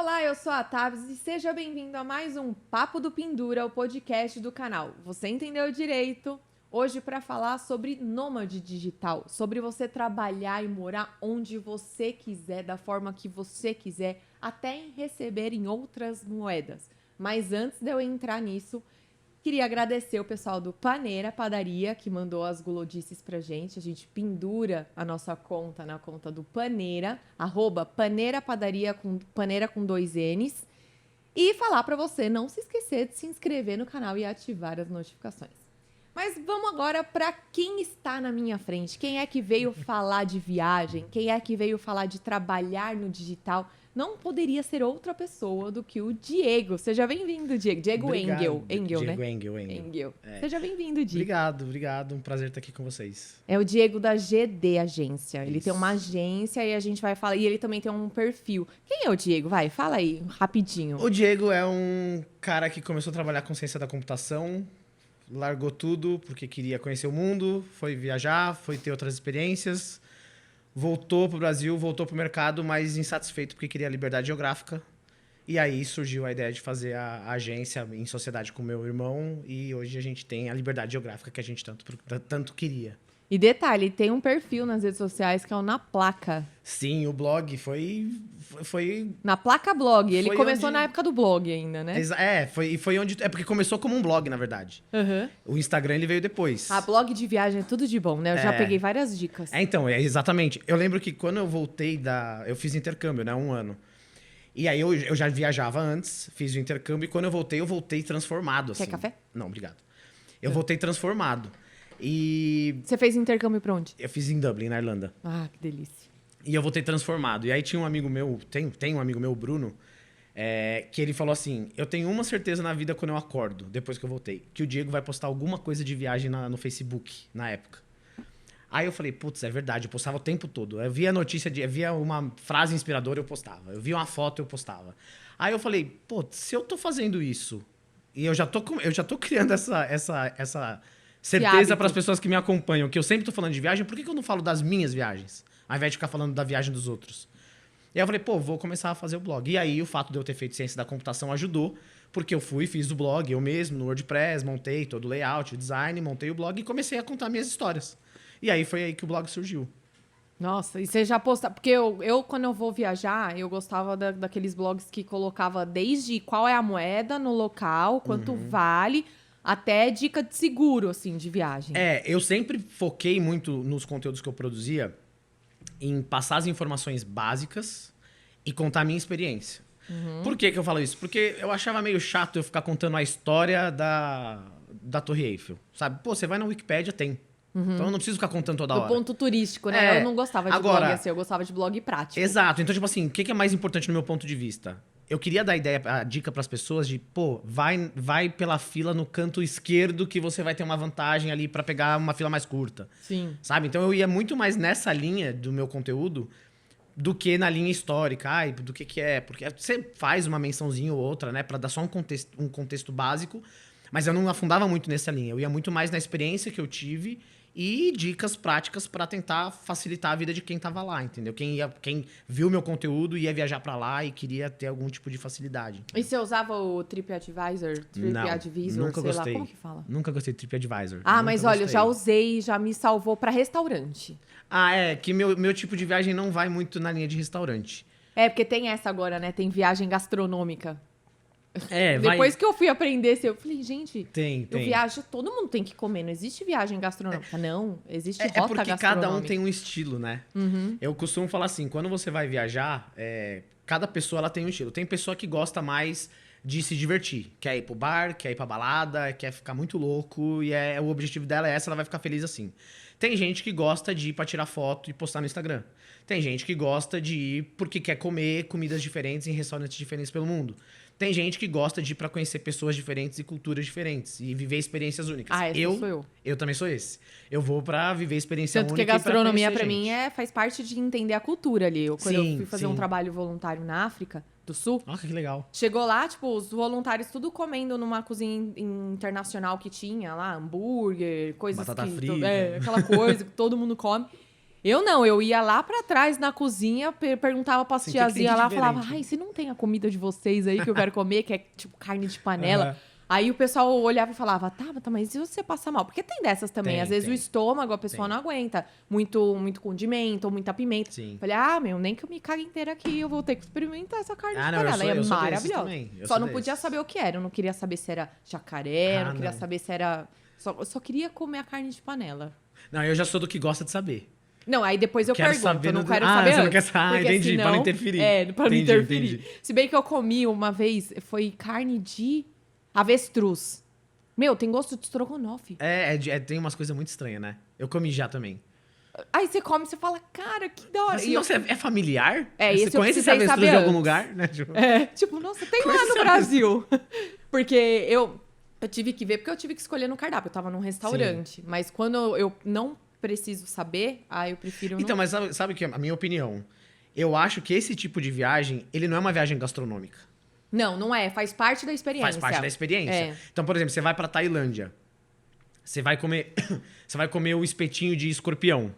Olá, eu sou a Tabs e seja bem-vindo a mais um Papo do Pendura, o podcast do canal. Você entendeu direito? Hoje para falar sobre nômade digital, sobre você trabalhar e morar onde você quiser, da forma que você quiser, até em receber em outras moedas. Mas antes de eu entrar nisso, queria agradecer o pessoal do Paneira Padaria, que mandou as gulodices pra gente. A gente pendura a nossa conta na conta do Paneira, @Paneira Padaria, Paneira com 2 N's. E falar pra você não se esquecer de se inscrever no canal e ativar as notificações. Mas vamos agora para quem está na minha frente. Quem é que veio falar de viagem? Quem é que veio falar de trabalhar no digital? Não poderia ser outra pessoa do que o Diego. Seja bem-vindo, Diego. Diego Engel. Engel, né? Engel. É. Seja bem-vindo, Diego. Obrigado. Um prazer estar aqui com vocês. É o Diego da GD Agência. Ele Isso. tem uma agência e a gente vai falar. E ele também tem um perfil. Quem é o Diego? Vai, fala aí, rapidinho. O Diego é um cara que começou a trabalhar com ciência da computação, largou tudo porque queria conhecer o mundo, foi viajar, foi ter outras experiências, voltou pro Brasil, voltou pro mercado, mas insatisfeito porque queria liberdade geográfica. E aí surgiu a ideia de fazer a agência em sociedade com meu irmão e hoje a gente tem a liberdade geográfica que a gente tanto queria. E detalhe, tem um perfil nas redes sociais que é o Na Placa. Sim, o blog foi Na Placa Blog. Ele Foi começou onde- na época do blog ainda, né? foi onde... É porque começou como um blog, na verdade. Uhum. O Instagram, ele veio depois. Ah, blog de viagem é tudo de bom, né? Eu já É. peguei várias dicas. Então, exatamente. Eu lembro que quando eu voltei eu fiz intercâmbio, né? 1 ano. E aí eu já viajava antes, fiz o intercâmbio. E quando eu voltei transformado, assim. Quer café? Não, obrigado. Eu voltei transformado. E Você fez intercâmbio pra onde? eu fiz em Dublin, na Irlanda. Ah, que delícia. E eu voltei transformado. E aí tinha um amigo meu, tem um amigo meu, o Bruno, que ele falou assim: eu tenho uma certeza na vida quando eu acordo, depois que eu voltei, que o Diego vai postar alguma coisa de viagem no Facebook, na época. Aí eu falei, putz, é verdade, eu postava o tempo todo. Eu via notícia, eu via uma frase inspiradora, eu postava. Eu via uma foto, eu postava. Aí eu falei, putz, se eu tô fazendo isso, e eu já tô criando essa certeza para as pessoas que me acompanham, que eu sempre tô falando de viagem, por que eu não falo das minhas viagens, ao invés de ficar falando da viagem dos outros? E aí eu falei, vou começar a fazer o blog. E aí o fato de eu ter feito ciência da computação ajudou, porque eu fiz o blog eu mesmo, no WordPress, montei todo o layout, o design, montei o blog e comecei a contar minhas histórias. E aí foi aí que o blog surgiu. Nossa, e você já posta... Porque eu quando eu vou viajar, eu gostava daqueles blogs que colocava desde qual é a moeda no local, quanto vale, até dica de seguro, assim, de viagem. Eu sempre foquei muito nos conteúdos que eu produzia em passar as informações básicas e contar a minha experiência. Por que eu falo isso? Porque eu achava meio chato eu ficar contando a história da Torre Eiffel, sabe? Você vai na Wikipédia, tem. Então eu não preciso ficar contando toda Do hora. ponto turístico, né? Eu não gostava de Agora, blog assim, eu gostava de blog prático. Exato. Então, tipo assim, o que é mais importante no meu ponto de vista? Eu queria dar a dica para as pessoas de, vai pela fila no canto esquerdo que você vai ter uma vantagem ali para pegar uma fila mais curta. Sim. Sabe? Então eu ia muito mais nessa linha do meu conteúdo do que na linha histórica, do que é. Porque você faz uma mençãozinha ou outra, né, para dar só um contexto básico, mas eu não afundava muito nessa linha. Eu ia muito mais na experiência que eu tive e dicas práticas para tentar facilitar a vida de quem tava lá, entendeu? Quem viu meu conteúdo ia viajar para lá e queria ter algum tipo de facilidade. E você usava o TripAdvisor? TripAdvisor, nunca sei gostei. lá, como que fala? Nunca gostei de TripAdvisor. Ah, Nunca mas olha, eu gostei. já usei, já me salvou pra restaurante. Que meu tipo de viagem não vai muito na linha de restaurante. É, porque tem essa agora, né? Tem viagem gastronômica. Vai... Depois que eu fui aprender, eu falei, gente, Tem. eu viajo, todo mundo tem que comer, não existe viagem gastronômica. Não, existe rota É porque gastronômica. cada um tem um estilo, né? Eu costumo falar assim, quando você vai viajar, cada pessoa ela tem um estilo. Tem pessoa que gosta mais de se divertir, quer ir pro bar, quer ir pra balada, quer ficar muito louco, e o objetivo dela é ela vai ficar feliz assim. Tem gente que gosta de ir pra tirar foto e postar no Instagram. Tem gente que gosta de ir porque quer comer comidas diferentes em restaurantes diferentes pelo mundo. Tem gente que gosta de ir pra conhecer pessoas diferentes e culturas diferentes e viver experiências únicas. Ah, esse sou eu. Eu também sou esse. Eu vou pra viver experiência Tanto única. que a gastronomia, e pra pra conhecer mim, gente. faz parte de entender a cultura ali. Quando eu Sim, fui fazer sim. um trabalho voluntário na África do Sul, Nossa, que legal. chegou lá, tipo, os voluntários tudo comendo numa cozinha internacional que tinha lá, hambúrguer, coisas Batata que... frita. aquela coisa que todo mundo come. Eu não, eu ia lá pra trás na cozinha, perguntava pras Assim, o que que tem de tiazinhas lá, falava, diferente? ai, se não tem a comida de vocês aí que eu quero comer, que é tipo carne de panela. Aham. Aí o pessoal olhava e falava, tá, mas e você passa mal? Porque tem dessas também. Tem, Às vezes tem. o estômago, a pessoa Tem. não aguenta muito condimento ou muita pimenta. Sim. Falei, meu, nem que eu me cague inteira aqui, eu vou ter que experimentar essa carne de Não, eu panela. sou, E é eu sou desses maravilhosa. também. Eu Só sou não podia desses. saber o que era. Eu não queria saber se era jacaré, não queria Não. saber se era... Eu só queria comer a carne de panela. Não, eu já sou do que gosta de saber. Não, aí depois eu Quero pergunto, saber eu não no- quero Ah, saber você não antes. quer saber. Ah, Porque entendi, pra não interferir. Pra não Entendi, interferir. entendi. Se bem que eu comi uma vez, foi carne de avestruz. Meu, tem gosto de estrogonofe. Tem umas coisas muito estranhas, né? Eu comi já também. Aí você come e você fala, cara, que da hora. Assim, E eu- nossa, é familiar? É, Você esse eu conhece esse precisei avestruz saber de algum antes. lugar? Né? Tipo, tipo, nossa, tem Coisa lá no séria. Brasil. Porque eu tive que ver, porque eu tive que escolher no cardápio. Eu tava num restaurante. Mas quando eu não preciso saber, aí eu prefiro Então, não... mas sabe que a minha opinião? Eu acho que esse tipo de viagem, ele não é uma viagem gastronômica. Não é. Faz parte da experiência. Faz parte da experiência. É. Então, por exemplo, você vai pra Tailândia. Você vai comer, você vai comer o espetinho de escorpião.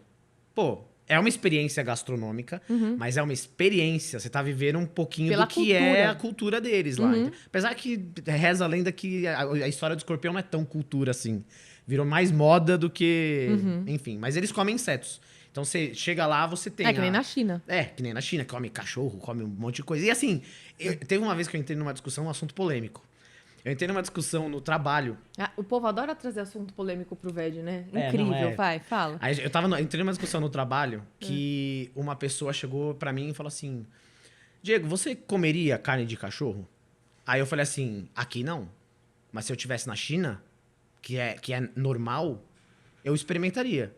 Pô, é uma experiência gastronômica, mas é uma experiência. Você tá vivendo um pouquinho Pela do que é cultura. a cultura deles lá. Apesar que reza a lenda que a história do escorpião não é tão cultura assim. Virou mais moda do que... Enfim, mas eles comem insetos. Então você chega lá, você tem... É que nem na China. É, que nem na China, come cachorro, come um monte de coisa. E assim, teve uma vez que eu entrei numa discussão, um assunto polêmico. Eu entrei numa discussão no trabalho. O povo adora trazer assunto polêmico pro VED, né? É, Incrível, não, é. vai, fala. Aí entrei numa discussão no trabalho que uma pessoa chegou pra mim e falou assim: Diego, você comeria carne de cachorro? Aí eu falei assim: aqui não. Mas se eu estivesse na China, que é normal, eu experimentaria.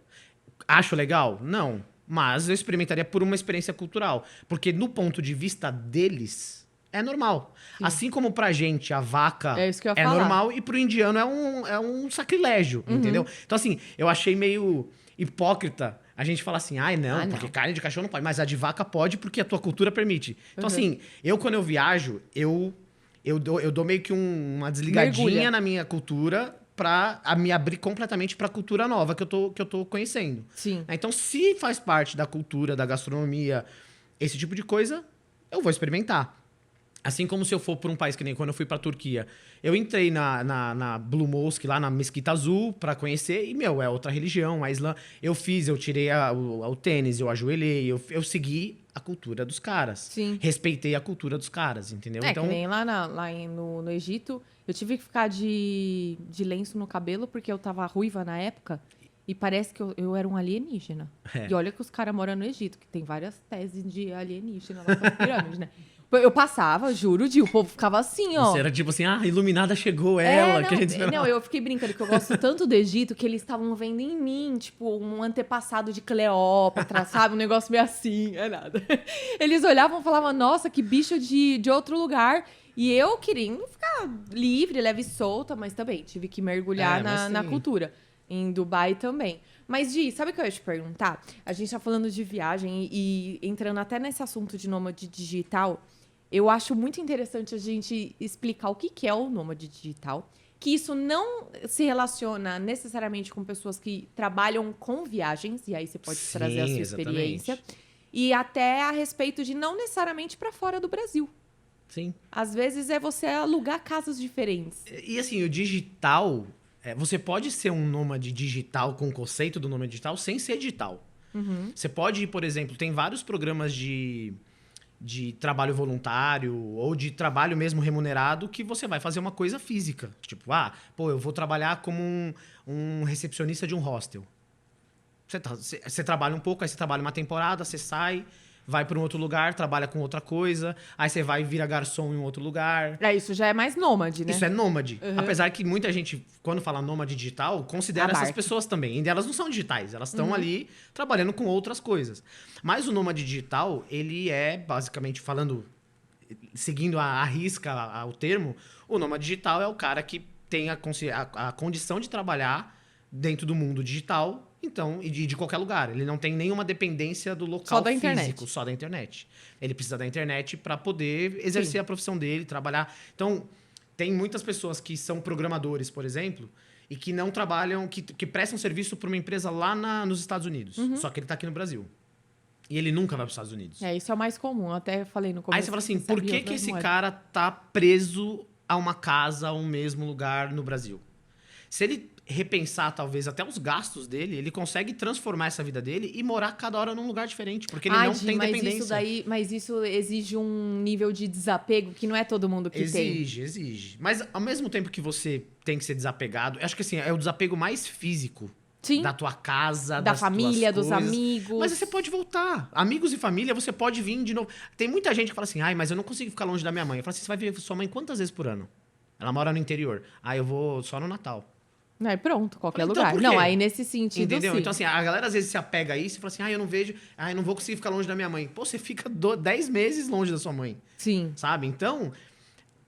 Acho legal? Não. Mas eu experimentaria por uma experiência cultural. Porque no ponto de vista deles, é normal. Assim como pra gente a vaca É isso que eu ia falar. normal e pro indiano é um sacrilégio, entendeu? Então assim, eu achei meio hipócrita a gente falar assim, ai não, porque carne de cachorro não pode, mas a de vaca pode porque a tua cultura permite. Então assim, quando eu viajo, eu dou meio que uma desligadinha Mergulha. na minha cultura pra me abrir completamente pra cultura nova que eu tô conhecendo. Sim. Então, se faz parte da cultura, da gastronomia, esse tipo de coisa, eu vou experimentar. Assim como se eu for para um país que nem quando eu fui para Turquia. Eu entrei na Blue Mosque, lá na Mesquita Azul, para conhecer, e, é outra religião, a Islã. Eu tirei o tênis, eu ajoelhei, eu segui a cultura dos caras. Sim. Respeitei a cultura dos caras, entendeu? Que nem lá, no Egito, eu tive que ficar de lenço no cabelo porque eu tava ruiva na época e parece que eu era um alienígena. É. E olha que os caras moram no Egito, que tem várias teses de alienígena lá nas pirâmides, né? Eu passava, juro, o povo ficava assim, ó. Você era tipo assim, a iluminada chegou, ela, que a gente esperava. Não, eu fiquei brincando que eu gosto tanto do Egito que eles estavam vendo em mim, tipo, um antepassado de Cleópatra, sabe? Um negócio meio assim, é nada. Eles olhavam e falavam, nossa, que bicho de outro lugar. E eu querendo ficar livre, leve e solta, mas também tive que mergulhar mas na sim. cultura. Em Dubai também. Mas, Gi, sabe o que eu ia te perguntar? A gente tá falando de viagem e entrando até nesse assunto de nômade digital, eu acho muito interessante a gente explicar o que é o nômade digital, que isso não se relaciona necessariamente com pessoas que trabalham com viagens, e aí você pode Sim, trazer a sua exatamente. experiência, e até a respeito de não necessariamente para fora do Brasil. Sim. Às vezes é você alugar casas diferentes. E assim, o digital, você pode ser um nômade digital com o conceito do nômade digital sem ser digital. Você pode, por exemplo, tem vários programas de trabalho voluntário ou de trabalho mesmo remunerado que você vai fazer uma coisa física. Tipo, eu vou trabalhar como um recepcionista de um hostel. Você trabalha um pouco, aí você trabalha uma temporada, você sai, vai para um outro lugar, trabalha com outra coisa, aí você vai e vira garçom em um outro lugar. Isso já é mais nômade, né? Isso é nômade. Apesar que muita gente, quando fala nômade digital, considera essas pessoas também. E elas não são digitais, elas estão ali trabalhando com outras coisas. Mas o nômade digital, ele é, basicamente falando, seguindo a risca, o termo, o nômade digital é o cara que tem a condição de trabalhar dentro do mundo digital, então, e de qualquer lugar. Ele não tem nenhuma dependência do local Só da físico, internet. só da internet. Ele precisa da internet para poder exercer a profissão dele, trabalhar. Então, tem muitas pessoas que são programadores, por exemplo, e que não trabalham, que prestam serviço para uma empresa lá nos Estados Unidos. Só que ele tá aqui no Brasil. E ele nunca vai para os Estados Unidos. Isso é o mais comum. Eu até falei no começo. Aí você fala assim, por que esse cara tá preso a uma casa, a um mesmo lugar no Brasil? Se ele repensar, talvez, até os gastos dele, ele consegue transformar essa vida dele e morar cada hora num lugar diferente, porque ele não tem dependência. Mas isso exige um nível de desapego que não é todo mundo que tem. Exige. Mas, ao mesmo tempo que você tem que ser desapegado, eu acho que assim, é o desapego mais físico. Sim. Da tua casa, da família, dos amigos. Mas você pode voltar. Amigos e família, você pode vir de novo. Tem muita gente que fala assim, mas eu não consigo ficar longe da minha mãe. Eu falo assim, você vai ver sua mãe quantas vezes por ano? Ela mora no interior. Eu vou só no Natal. Pronto, qualquer então, lugar. Não, aí nesse sentido, entendeu? sim. Então, assim, a galera às vezes se apega a isso e fala assim, eu não vejo, eu não vou conseguir ficar longe da minha mãe. Pô, você fica 10 meses longe da sua mãe. Sim. Sabe? Então,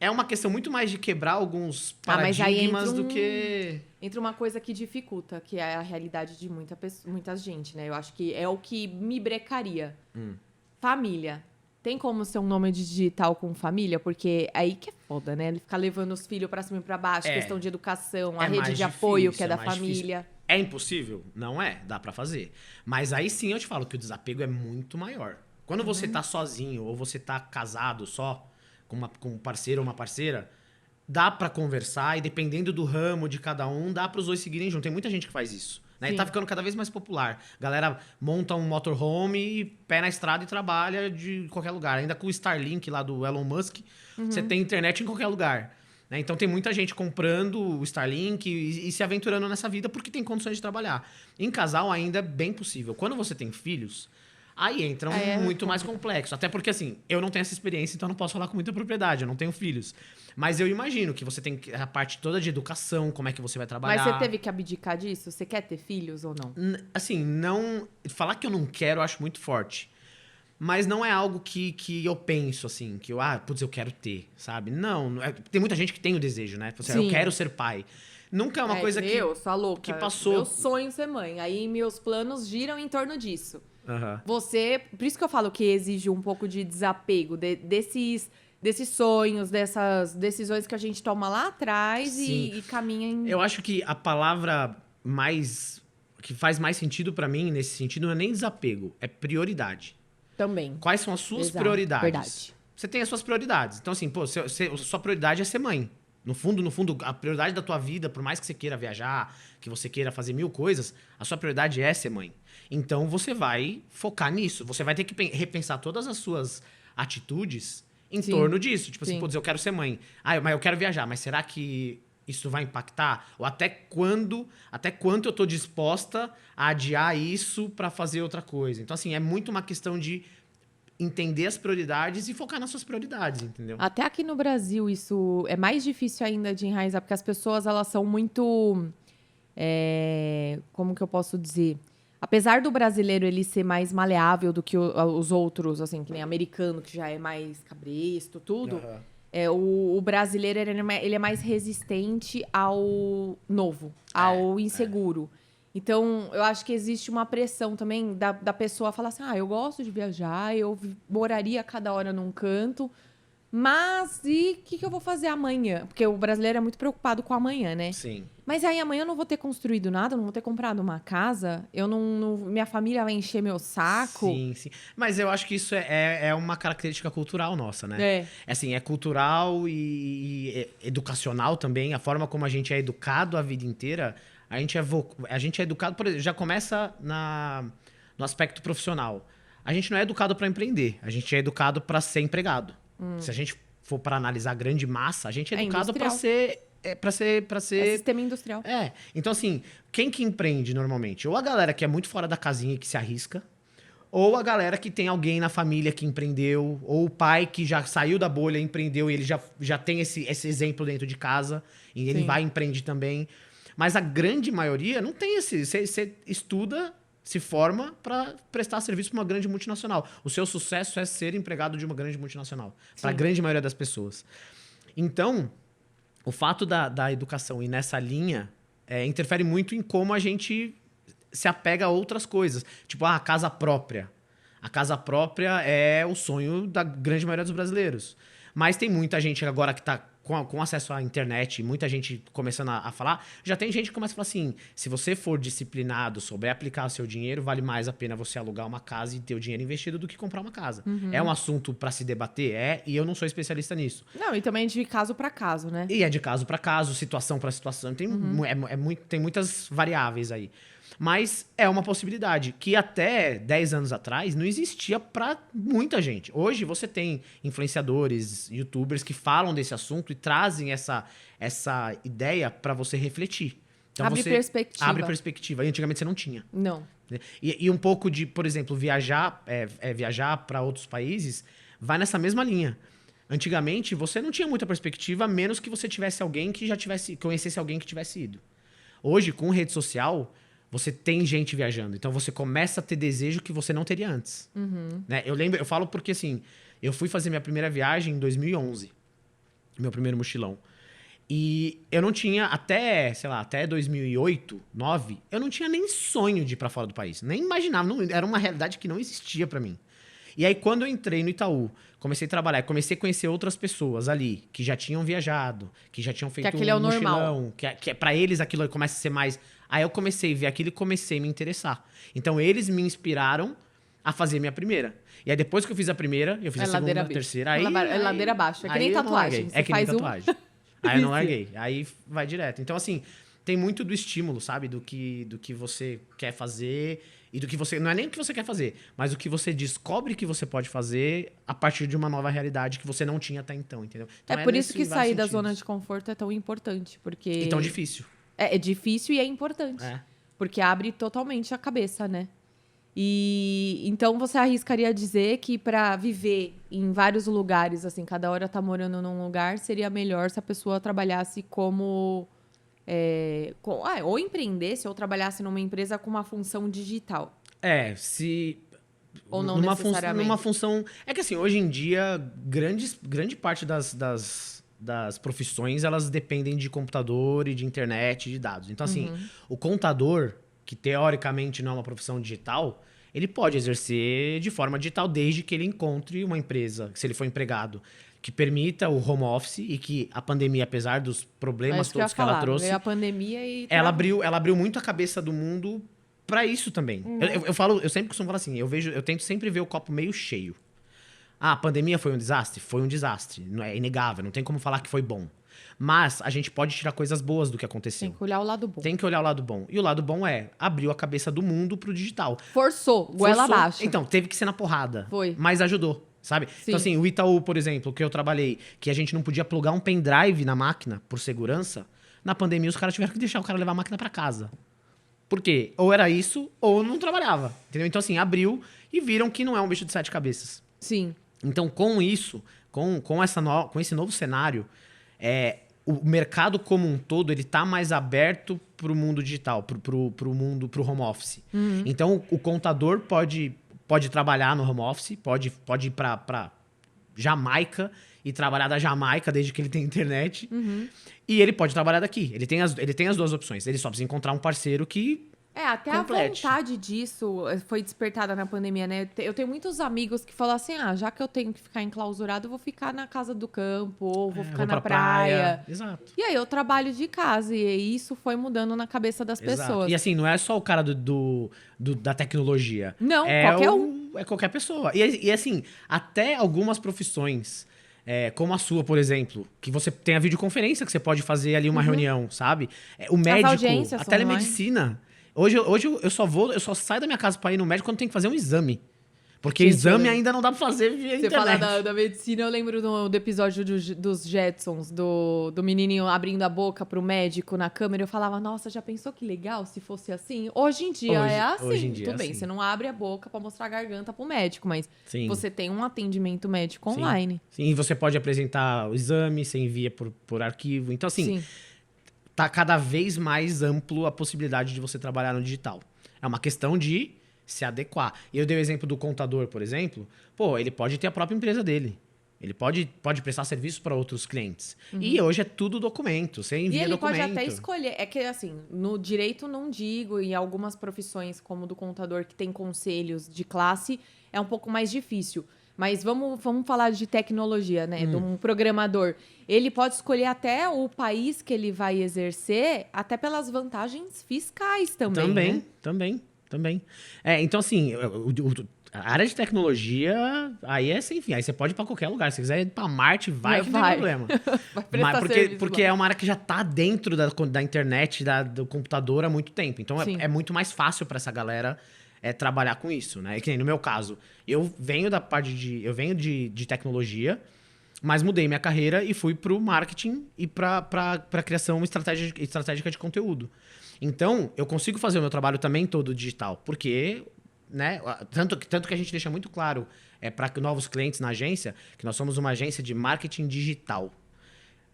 é uma questão muito mais de quebrar alguns paradigmas do que... Entra uma coisa que dificulta, que é a realidade de muita gente, né? Eu acho que é o que me brecaria. Família. Tem como ser um nômade digital com família? Porque aí que é foda, né? Ele ficar levando os filhos pra cima e pra baixo, questão de educação, a rede de apoio que é da família. Difícil. É impossível? Não é. Dá pra fazer. Mas aí sim eu te falo que o desapego é muito maior. Quando você tá sozinho ou você tá casado só, com um parceiro ou uma parceira, dá pra conversar e dependendo do ramo de cada um, dá pros dois seguirem junto. Tem muita gente que faz isso. Né? E tá ficando cada vez mais popular. Galera monta um motorhome e pé na estrada e trabalha de qualquer lugar. Ainda com o Starlink lá do Elon Musk, você tem internet em qualquer lugar. Né? Então tem muita gente comprando o Starlink e se aventurando nessa vida porque tem condições de trabalhar. Em casal ainda é bem possível. Quando você tem filhos, aí entra muito mais complexo. Até porque, assim, eu não tenho essa experiência, então eu não posso falar com muita propriedade. Eu não tenho filhos. Mas eu imagino que você tem a parte toda de educação, como é que você vai trabalhar. Mas você teve que abdicar disso? Você quer ter filhos ou não? Assim, não... Falar que eu não quero, eu acho muito forte. Mas não é algo que eu penso, assim, que eu quero ter, sabe? Não, tem muita gente que tem o desejo, né? Assim, eu quero ser pai. Nunca é uma coisa que... Eu sou a louca. Que passou... Meu sonho ser mãe. Aí meus planos giram em torno disso. Uhum. Por isso que eu falo que exige um pouco de desapego desses sonhos, dessas decisões que a gente toma lá atrás e caminha em... Eu acho que a palavra que faz mais sentido pra mim nesse sentido não é nem desapego, é prioridade. Também. Quais são as suas prioridades? Verdade. Você tem as suas prioridades. Então, assim, sua prioridade é ser mãe. No fundo, a prioridade da tua vida, por mais que você queira viajar, que você queira fazer 1000 coisas, a sua prioridade é ser mãe. Então, você vai focar nisso. Você vai ter que repensar todas as suas atitudes em torno disso. Tipo assim, eu quero ser mãe. Mas eu quero viajar. Mas será que isso vai impactar? Ou até quanto eu tô disposta a adiar isso para fazer outra coisa? Então, assim, é muito uma questão de entender as prioridades e focar nas suas prioridades, entendeu? Até aqui no Brasil isso é mais difícil ainda de enraizar, porque as pessoas, elas são muito... como que eu posso dizer? Apesar do brasileiro ele ser mais maleável do que os outros, assim, que nem americano, que já é mais cabresto, tudo... O brasileiro ele é mais resistente ao novo, ao inseguro. Então, eu acho que existe uma pressão também da pessoa falar assim, eu gosto de viajar, eu moraria cada hora num canto, mas e o que eu vou fazer amanhã? Porque o brasileiro é muito preocupado com amanhã, né? Sim. Mas aí amanhã eu não vou ter construído nada, não vou ter comprado uma casa, minha família vai encher meu saco. Sim. Mas eu acho que isso é uma característica cultural nossa, né? Assim, é cultural e educacional também. A forma como a gente é educado a vida inteira, a gente é educado, por exemplo, já começa no aspecto profissional. A gente não é educado para empreender, a gente é educado para ser empregado. Se a gente for para analisar a grande massa, a gente é educado para ser... É sistema industrial. Então, assim, quem que empreende normalmente? Ou a galera que é muito fora da casinha e que se arrisca, ou a galera que tem alguém na família que empreendeu, ou o pai que já saiu da bolha, empreendeu e ele já tem esse exemplo dentro de casa, e ele vai empreender também. Mas a grande maioria não tem esse... Você estuda, se forma para prestar serviço para uma grande multinacional. O seu sucesso é ser empregado de uma grande multinacional. Para a grande maioria das pessoas. Então... O fato da educação ir nessa linha interfere muito em como a gente se apega a outras coisas. Tipo, a casa própria. A casa própria é o sonho da grande maioria dos brasileiros. Mas tem muita gente agora que está com acesso à internet, muita gente começando a falar, já tem gente que começa a falar assim, se você for disciplinado, souber aplicar o seu dinheiro, vale mais a pena você alugar uma casa e ter o dinheiro investido do que comprar uma casa. É um assunto para se debater? E eu não sou especialista nisso. Não, e também de caso para caso, né? E é de caso para caso, situação para situação, tem muitas variáveis aí. Mas é uma possibilidade que até 10 anos atrás não existia para muita gente. Hoje você tem influenciadores, youtubers que falam desse assunto e trazem essa ideia para você refletir. Então Abre perspectiva. Abre perspectiva. E antigamente você não tinha. Não. E um pouco de, por exemplo, viajar para outros países vai nessa mesma linha. Antigamente você não tinha muita perspectiva, a menos que você tivesse alguém que já conhecesse alguém que tivesse ido. Hoje, com rede social, você tem gente viajando. Então, você começa a ter desejo que você não teria antes. Né? Eu falo porque, assim, eu fui fazer minha primeira viagem em 2011. Meu primeiro mochilão. E eu não tinha, até 2008, 2009, eu não tinha nem sonho de ir pra fora do país. Nem imaginava. Era uma realidade que não existia pra mim. E aí, quando eu entrei no Itaú, comecei a trabalhar, comecei a conhecer outras pessoas ali, que já tinham viajado, que já tinham feito aquele é o mochilão, normal. que pra eles aquilo começa a ser mais... Aí eu comecei a ver aquilo e comecei a me interessar. Então, eles me inspiraram a fazer minha primeira. E aí, depois que eu fiz a primeira, eu fiz a segunda, a terceira. Aí, é ladeira abaixo. É que nem tatuagem. É que nem tatuagem. Aí eu não larguei. Aí vai direto. Então, assim, tem muito do estímulo, sabe? Do que você quer fazer e do que você... Não é nem o que você quer fazer, mas o que você descobre que você pode fazer a partir de uma nova realidade que você não tinha até então, entendeu? Então, por isso que sair da zona de conforto é tão importante, porque... E tão difícil. É difícil e é importante. Porque abre totalmente a cabeça, né? E então você arriscaria dizer que para viver em vários lugares, assim, cada hora tá morando num lugar, seria melhor se a pessoa trabalhasse como... ou empreendesse ou trabalhasse numa empresa com uma função digital. Se... Ou não necessariamente. Numa função... É que assim, hoje em dia, grande parte das profissões, elas dependem de computador e de internet e de dados. Então, assim, o contador, que teoricamente não é uma profissão digital, ele pode exercer de forma digital desde que ele encontre uma empresa, se ele for empregado, que permita o home office e que a pandemia, apesar dos problemas todos que ela trouxe... Veio a pandemia e... Ela abriu muito a cabeça do mundo para isso também. Eu sempre costumo falar assim, eu tento sempre ver o copo meio cheio. A pandemia foi um desastre? Foi um desastre. Não é inegável, não tem como falar que foi bom. Mas a gente pode tirar coisas boas do que aconteceu. Tem que olhar o lado bom. Tem que olhar o lado bom. E o lado bom abriu a cabeça do mundo pro digital. Forçou, goela abaixo. Então, teve que ser na porrada. Foi. Mas ajudou, sabe? Sim. Então, assim, o Itaú, por exemplo, que eu trabalhei, que a gente não podia plugar um pendrive na máquina por segurança, na pandemia os caras tiveram que deixar o cara levar a máquina para casa. Por quê? Ou era isso, ou não trabalhava. Entendeu? Então, assim, abriu e viram que não é um bicho de 7 cabeças. Sim. Então, com isso, com esse novo cenário, o mercado como um todo, ele tá mais aberto pro mundo digital, pro home office. Então, o contador pode trabalhar no home office, pode ir pra Jamaica e trabalhar da Jamaica desde que ele tem internet. E ele pode trabalhar daqui. Ele tem as duas opções. Ele só precisa encontrar um parceiro que até complete. A vontade disso foi despertada na pandemia, né? Eu tenho muitos amigos que falam assim, já que eu tenho que ficar enclausurado, eu vou ficar na casa do campo, ou vou ficar na praia. Exato. E aí eu trabalho de casa, e isso foi mudando na cabeça das pessoas. E assim, não é só o cara da tecnologia. Não, qualquer um. É qualquer pessoa. E assim, até algumas profissões... como a sua, por exemplo, que você tem a videoconferência, que você pode fazer ali uma reunião, sabe? O médico, a telemedicina. Hoje eu só saio da minha casa para ir no médico quando tem que fazer um exame. Porque exame ainda não dá pra fazer via internet. Você fala da medicina, eu lembro do episódio dos Jetsons, do menininho abrindo a boca pro médico na câmera. Eu falava, nossa, já pensou que legal se fosse assim? Hoje em dia é assim. Hoje em dia tudo bem, assim. você não abre a boca pra mostrar a garganta pro médico, mas Sim. você tem um atendimento médico online. Sim, e você pode apresentar o exame, você envia por arquivo. Então, assim, tá cada vez mais amplo a possibilidade de você trabalhar no digital. É uma questão de se adequar. E eu dei o exemplo do contador, por exemplo. Ele pode ter a própria empresa dele. Ele pode prestar serviço para outros clientes. E hoje é tudo documento. Você envia documento. E ele pode até escolher. É que, assim, no direito não digo, em algumas profissões, como do contador, que tem conselhos de classe, é um pouco mais difícil. Mas vamos falar de tecnologia, né? De um programador. Ele pode escolher até o país que ele vai exercer, até pelas vantagens fiscais também, né? Também. Então, assim, a área de tecnologia, aí é sem fim. Aí você pode ir pra qualquer lugar. Se quiser ir pra Marte, vai, que não tem problema. Mas porque é uma área que já tá dentro da internet, do computador há muito tempo. Então, é muito mais fácil pra essa galera trabalhar com isso, né? Que nem no meu caso, eu venho da parte de tecnologia, mas mudei minha carreira e fui pro marketing e pra criação estratégica de conteúdo. Então, eu consigo fazer o meu trabalho também todo digital, porque, né, tanto que a gente deixa muito claro para novos clientes na agência que nós somos uma agência de marketing digital.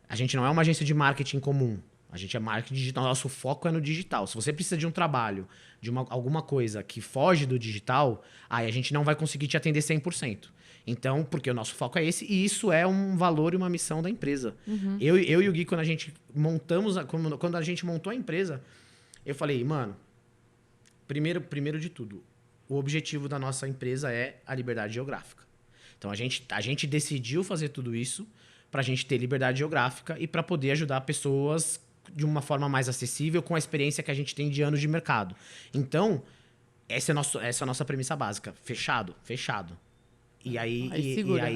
A gente não é uma agência de marketing comum. A gente é marketing digital, nosso foco é no digital. Se você precisa de um trabalho, de alguma coisa que foge do digital, aí a gente não vai conseguir te atender 100%. Então, porque o nosso foco é esse, e isso é um valor e uma missão da empresa. Eu e o Gui, quando a gente montou a empresa, eu falei, mano, primeiro de tudo, o objetivo da nossa empresa é a liberdade geográfica. Então, a gente decidiu fazer tudo isso para a gente ter liberdade geográfica e para poder ajudar pessoas de uma forma mais acessível com a experiência que a gente tem de anos de mercado. Então, essa é a nossa premissa básica. Fechado. E aí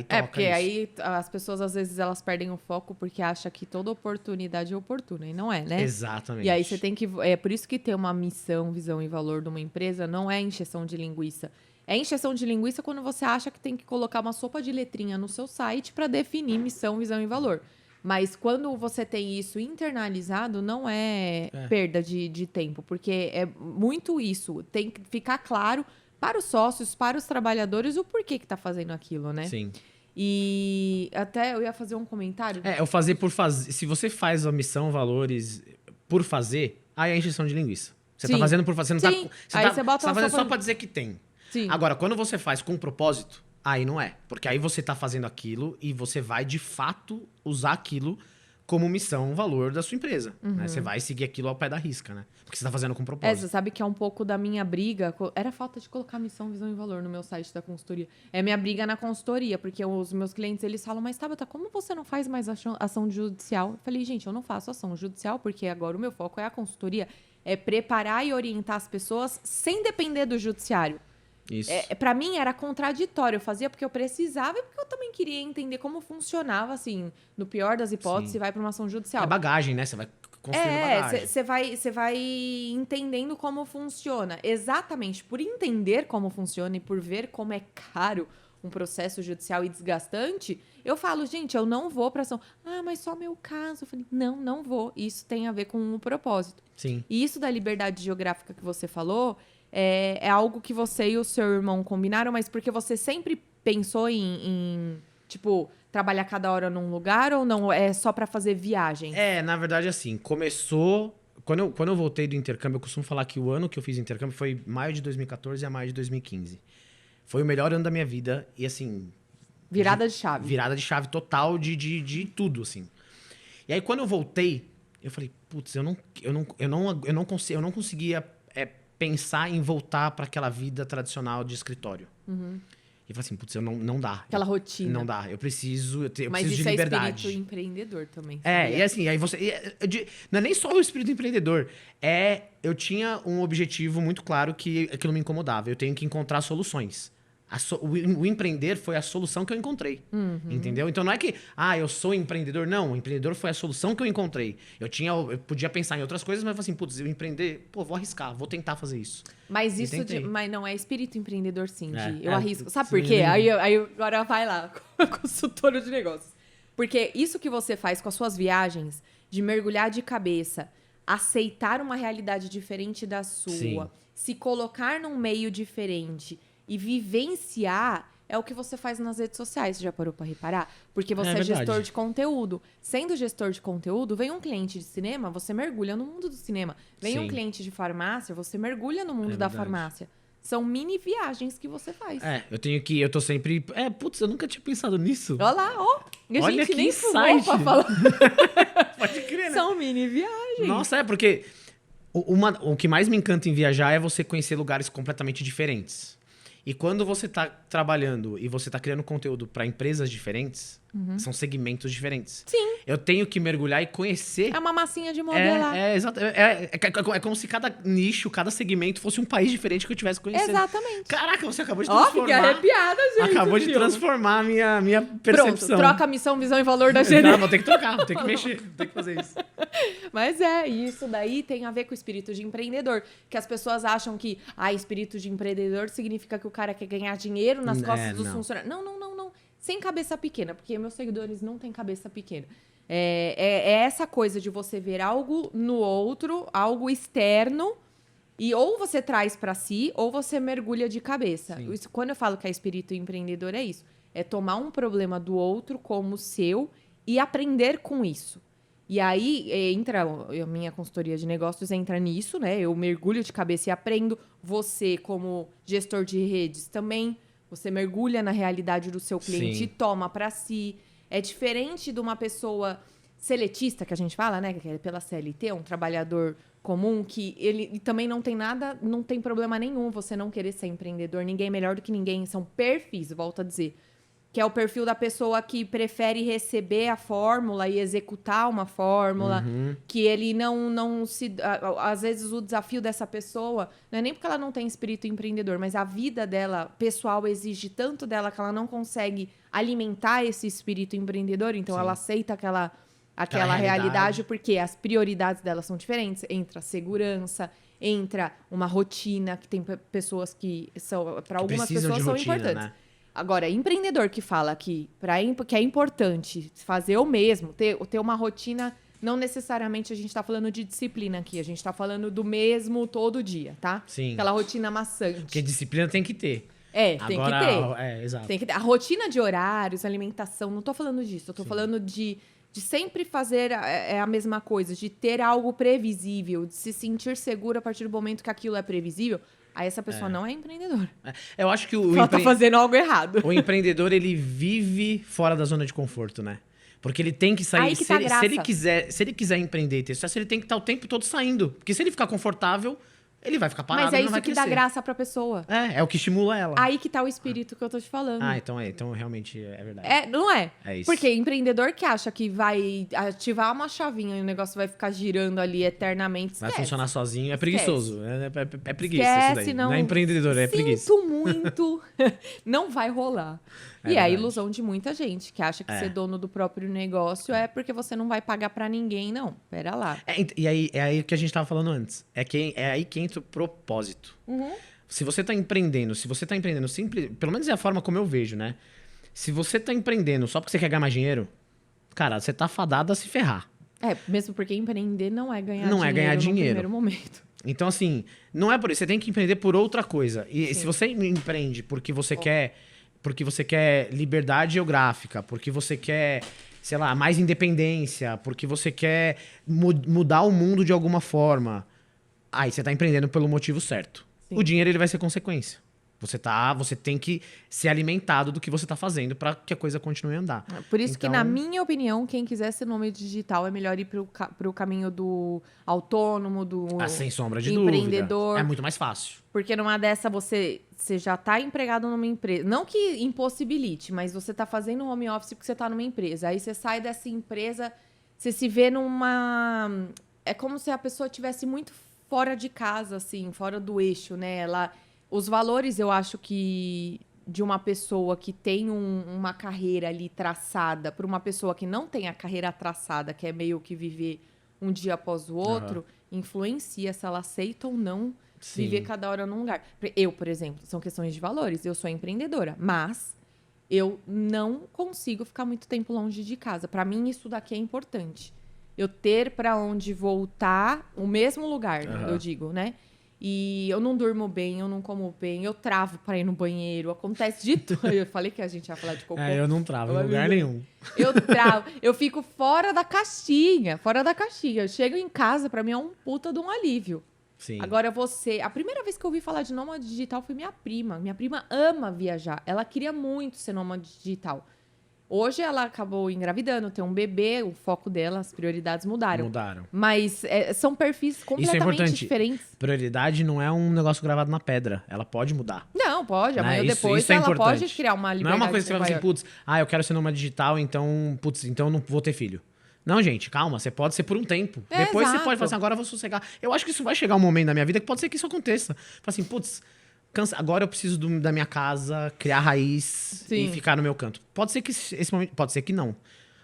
toca porque isso. aí as pessoas, às vezes, elas perdem o foco porque acham que toda oportunidade é oportuna. E não é, né? Exatamente. E aí você tem que... É por isso que ter uma missão, visão e valor de uma empresa não é encheção de linguiça. É encheção de linguiça quando você acha que tem que colocar uma sopa de letrinha no seu site para definir missão, visão e valor. Mas quando você tem isso internalizado, não é perda de tempo. Porque é muito isso. Tem que ficar claro para os sócios, para os trabalhadores, o porquê que tá fazendo aquilo, né? Sim. E até eu ia fazer um comentário. O fazer por fazer. Se você faz a missão, valores por fazer, aí é encheção de linguiça. Você tá fazendo por fazer. Você não você bota tá fazendo só pra dizer que tem. Sim. Agora, quando você faz com propósito, aí não é. Porque aí você tá fazendo aquilo e você vai, de fato, usar aquilo como missão, valor da sua empresa. Né? Você vai seguir aquilo ao pé da risca, né? Porque você tá fazendo com propósito. Você sabe que é um pouco da minha briga. Era falta de colocar missão, visão e valor no meu site da consultoria. É minha briga na consultoria, porque os meus clientes, eles falam, mas Tabata, como você não faz mais ação judicial? Eu falei, gente, eu não faço ação judicial, porque agora o meu foco é a consultoria. É preparar e orientar as pessoas sem depender do judiciário. Isso. Pra mim era contraditório, eu fazia porque eu precisava e porque eu também queria entender como funcionava, assim, no pior das hipóteses, você vai pra uma ação judicial. É bagagem, né? Você vai construindo bagagem. Você vai entendendo como funciona. Exatamente, por entender como funciona e por ver como é caro um processo judicial e desgastante, eu falo, gente, eu não vou pra ação. Ah, mas só meu caso. Eu falei, não vou. Isso tem a ver com o propósito. Sim. E isso da liberdade geográfica que você falou... É algo que você e o seu irmão combinaram, mas porque você sempre pensou em tipo, trabalhar cada hora num lugar ou não? É só pra fazer viagem? Na verdade, assim, começou... Quando eu voltei do intercâmbio, eu costumo falar que o ano que eu fiz intercâmbio foi maio de 2014 a maio de 2015. Foi o melhor ano da minha vida e, assim... Virada de chave. Virada de chave total de tudo, assim. E aí, quando eu voltei, eu falei, putz, eu não conseguia... pensar em voltar para aquela vida tradicional de escritório. E eu falei assim, putz, não dá. Aquela rotina. Não dá. Eu preciso de liberdade. Mas isso é espírito empreendedor também. E assim, aí você... não é nem só o espírito empreendedor. Eu tinha um objetivo muito claro que aquilo me incomodava. Eu tenho que encontrar soluções. O empreender foi a solução que eu encontrei. Entendeu? Então não é que, eu sou empreendedor. Não, o empreendedor foi a solução que eu encontrei. Eu podia pensar em outras coisas, mas eu falei assim, putz, eu empreender, vou arriscar, vou tentar fazer isso. Mas mas não é espírito empreendedor, sim, eu arrisco. Sabe sim, por quê? Aí agora vai lá, consultora de negócios. Porque isso que você faz com as suas viagens, de mergulhar de cabeça, aceitar uma realidade diferente da sua, se colocar num meio diferente e vivenciar é o que você faz nas redes sociais. Você já parou pra reparar? Porque você é gestor de conteúdo. Sendo gestor de conteúdo, vem um cliente de cinema, você mergulha no mundo do cinema. Vem um cliente de farmácia, você mergulha no mundo da farmácia. São mini viagens que você faz. Eu tô sempre... Putz, eu nunca tinha pensado nisso. Olha lá, A Olha gente que nem insight. fumou pra falar. Pode crer, né? São mini viagens. Nossa, porque o que mais me encanta em viajar é você conhecer lugares completamente diferentes. E quando você tá trabalhando e você tá criando conteúdo para empresas diferentes, são segmentos diferentes. Sim. Eu tenho que mergulhar e conhecer. É uma massinha de modelar. Exato. É como se cada nicho, cada segmento fosse um país diferente que eu tivesse conhecendo. Exatamente. Caraca, você acabou de Ó, transformar. fiquei arrepiada, gente. Acabou de viu? transformar a minha percepção. Pronto, troca a missão, visão e valor da GD. Não, vou ter que trocar, vou ter que mexer, vou ter que fazer isso. Mas isso daí tem a ver com o espírito de empreendedor. Que as pessoas acham que, espírito de empreendedor significa que o cara quer ganhar dinheiro nas costas dos funcionários. Não. Sem cabeça pequena, porque meus seguidores não têm cabeça pequena. É essa coisa de você ver algo no outro, algo externo, e ou você traz pra si, ou você mergulha de cabeça. Isso, quando eu falo que é espírito empreendedor, é isso. É tomar um problema do outro como seu e aprender com isso. E aí, a minha consultoria de negócios entra nisso, né? Eu mergulho de cabeça e aprendo. Você, como gestor de redes, também. Você mergulha na realidade do seu cliente e toma para si. É diferente de uma pessoa seletista, que a gente fala, né? Que é pela CLT, um trabalhador comum, que ele também não tem problema nenhum você não querer ser empreendedor. Ninguém é melhor do que ninguém. São perfis, volto a dizer. Que é o perfil da pessoa que prefere receber a fórmula e executar uma fórmula, que ele não se... Às vezes o desafio dessa pessoa não é nem porque ela não tem espírito empreendedor, mas a vida dela, pessoal, exige tanto dela que ela não consegue alimentar esse espírito empreendedor, então ela aceita aquela realidade porque as prioridades dela são diferentes. Entra segurança, entra uma rotina, que tem pessoas que são... Para algumas pessoas são importantes. Né? Agora, empreendedor que fala que é importante fazer o mesmo, ter uma rotina, não necessariamente a gente está falando de disciplina aqui, a gente está falando do mesmo todo dia, tá? Sim. Aquela rotina maçante. Porque disciplina tem que ter. Tem que ter. Exato. Tem que ter. A rotina de horários, alimentação, não tô falando disso, eu tô falando de sempre fazer a mesma coisa, de ter algo previsível, de se sentir seguro a partir do momento que aquilo é previsível. Aí essa pessoa não é empreendedora. Eu acho que ela tá fazendo algo errado. O empreendedor, ele vive fora da zona de conforto, né? Porque ele tem que sair. Aí que se ele quiser empreender e ter sucesso, ele tem que estar o tempo todo saindo. Porque se ele ficar confortável, ele vai ficar parado. Mas é isso que dá graça pra pessoa. É o que estimula ela. Aí que tá o espírito que eu tô te falando. Então realmente é verdade. Não é? É isso. Porque empreendedor que acha que vai ativar uma chavinha e o negócio vai ficar girando ali eternamente, esquece. Vai funcionar sozinho, é preguiçoso. É preguiça esquece, isso daí. não é empreendedor, é preguiça. Sinto muito. Não vai rolar. E é a ilusão de muita gente que acha que ser dono do próprio negócio é porque você não vai pagar pra ninguém, não. Pera lá. E aí é aí que a gente tava falando antes. É aí que entra o propósito. Se você tá empreendendo simples, pelo menos é a forma como eu vejo, né? Se você tá empreendendo só porque você quer ganhar mais dinheiro, cara, você tá fadado a se ferrar. Mesmo porque empreender não é ganhar dinheiro. Não é ganhar dinheiro no primeiro momento. Então, assim, não é por isso. Você tem que empreender por outra coisa. E se você empreende porque você quer liberdade geográfica, porque você quer, sei lá, mais independência, porque você quer mudar o mundo de alguma forma, aí você tá empreendendo pelo motivo certo. Sim. O dinheiro, ele vai ser consequência. Você tem que ser alimentado do que você tá fazendo para que a coisa continue a andar. Por isso que, na minha opinião, quem quiser ser nômade digital é melhor ir pro caminho do autônomo, do sem sombra de empreendedor. Dúvida. É muito mais fácil. Porque numa dessa você já tá empregado numa empresa. Não que impossibilite, mas você tá fazendo um home office porque você tá numa empresa. Aí você sai dessa empresa, você se vê numa... É como se a pessoa estivesse muito fora de casa, assim, fora do eixo, né? Os valores, eu acho que de uma pessoa que tem uma carreira ali traçada para uma pessoa que não tem a carreira traçada, que é meio que viver um dia após o outro, influencia se ela aceita ou não viver cada hora num lugar. Eu, por exemplo, são questões de valores. Eu sou empreendedora, mas eu não consigo ficar muito tempo longe de casa. Para mim, isso daqui é importante. Eu ter para onde voltar, o mesmo lugar, eu digo, né? E eu não durmo bem, eu não como bem, eu travo para ir no banheiro, acontece de tudo. Eu falei que a gente ia falar de cocô. Eu não travo em lugar nenhum. Eu travo, eu fico fora da caixinha. Eu chego em casa, para mim é um puta de um alívio. Sim. Agora a primeira vez que eu ouvi falar de nômade digital foi minha prima. Minha prima ama viajar, ela queria muito ser nômade digital. Hoje ela acabou engravidando, tem um bebê, o foco dela, as prioridades mudaram. Mas são perfis completamente diferentes. Prioridade não é um negócio gravado na pedra. Ela pode mudar. Não, pode. Amanhã ou depois ela pode criar uma liberdade. Não é uma coisa que você fala assim, putz, eu quero ser nômade digital, então eu não vou ter filho. Não, gente, calma, você pode ser por um tempo. Depois você pode falar assim, agora eu vou sossegar. Eu acho que isso vai chegar um momento da minha vida que pode ser que isso aconteça. Fala assim, putz, agora eu preciso da minha casa, criar raiz e ficar no meu canto. Pode ser que esse momento, pode ser que não.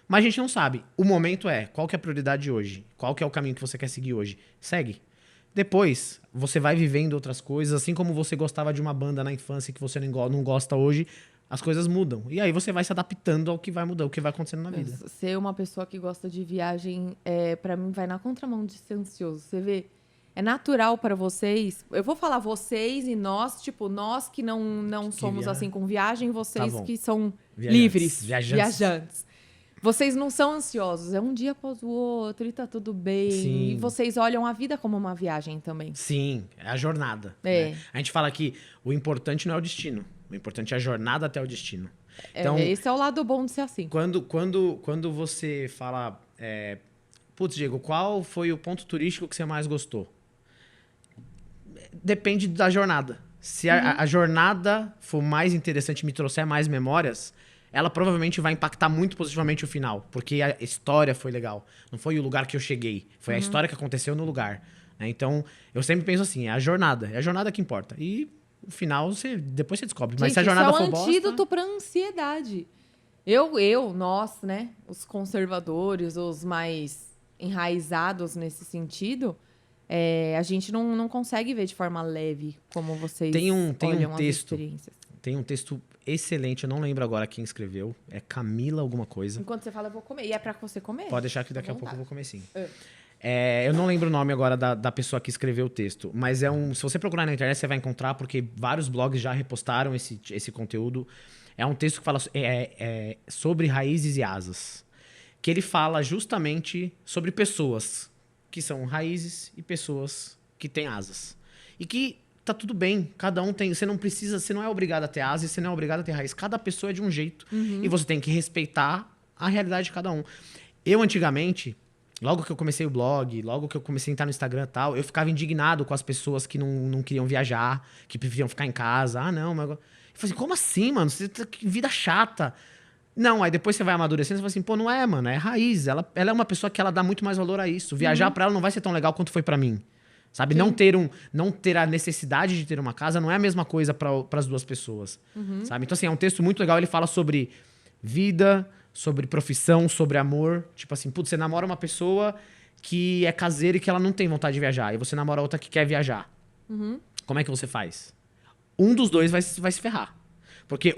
Mas a gente não sabe. O momento qual que é a prioridade hoje? Qual que é o caminho que você quer seguir hoje? Segue. Depois, você vai vivendo outras coisas, assim como você gostava de uma banda na infância que você não gosta hoje, as coisas mudam. E aí você vai se adaptando ao que vai mudando, ao que vai acontecendo na vida. Ser uma pessoa que gosta de viagem, pra mim, vai na contramão de ser ansioso. Você vê... É natural para vocês, eu vou falar vocês e nós, tipo, nós que não somos assim com viagem, vocês que são livres, viajantes. Vocês não são ansiosos, é um dia após o outro e tá tudo bem. Sim. E vocês olham a vida como uma viagem também. Sim, é a jornada. Né? A gente fala que o importante não é o destino, o importante é a jornada até o destino. Então, esse é o lado bom de ser assim. Quando você fala, putz, Diego, qual foi o ponto turístico que você mais gostou? Depende da jornada. Se a jornada for mais interessante e me trouxer mais memórias, ela provavelmente vai impactar muito positivamente o final. Porque a história foi legal. Não foi o lugar que eu cheguei. Foi a história que aconteceu no lugar. Né? Então, eu sempre penso assim, é a jornada que importa. E o final, depois você descobre. Mas se a jornada for bosta... Isso é um antídoto pra ansiedade. Nós, né? Os conservadores, os mais enraizados nesse sentido... a gente não consegue ver de forma leve como vocês olham as experiências. Tem um texto excelente, eu não lembro agora quem escreveu. É Camila alguma coisa. Enquanto você fala, eu vou comer. E é pra você comer? Pode deixar que daqui a pouco eu vou comer sim. Eu não lembro o nome agora da pessoa que escreveu o texto. Mas se você procurar na internet, você vai encontrar, porque vários blogs já repostaram esse conteúdo. É um texto que fala sobre raízes e asas. Que ele fala justamente sobre pessoas que são raízes e pessoas que têm asas. E que tá tudo bem, cada um tem... Você não é obrigado a ter asas, você não é obrigado a ter raiz. Cada pessoa é de um jeito. E você tem que respeitar a realidade de cada um. Eu, antigamente, logo que eu comecei o blog, logo que eu comecei a entrar no Instagram e tal, eu ficava indignado com as pessoas que não queriam viajar, que preferiam ficar em casa. Mas... Eu falei assim, como assim, mano? Que vida chata. Não, aí depois você vai amadurecendo e você fala assim, pô, não é, mano, é raiz. Ela é uma pessoa que ela dá muito mais valor a isso. Viajar pra ela não vai ser tão legal quanto foi pra mim. Sabe? Não ter a necessidade de ter uma casa não é a mesma coisa para as duas pessoas. Sabe? Então, assim, é um texto muito legal. Ele fala sobre vida, sobre profissão, sobre amor. Tipo assim, putz, você namora uma pessoa que é caseira e que ela não tem vontade de viajar. E você namora outra que quer viajar. Como é que você faz? Um dos dois vai se ferrar. Porque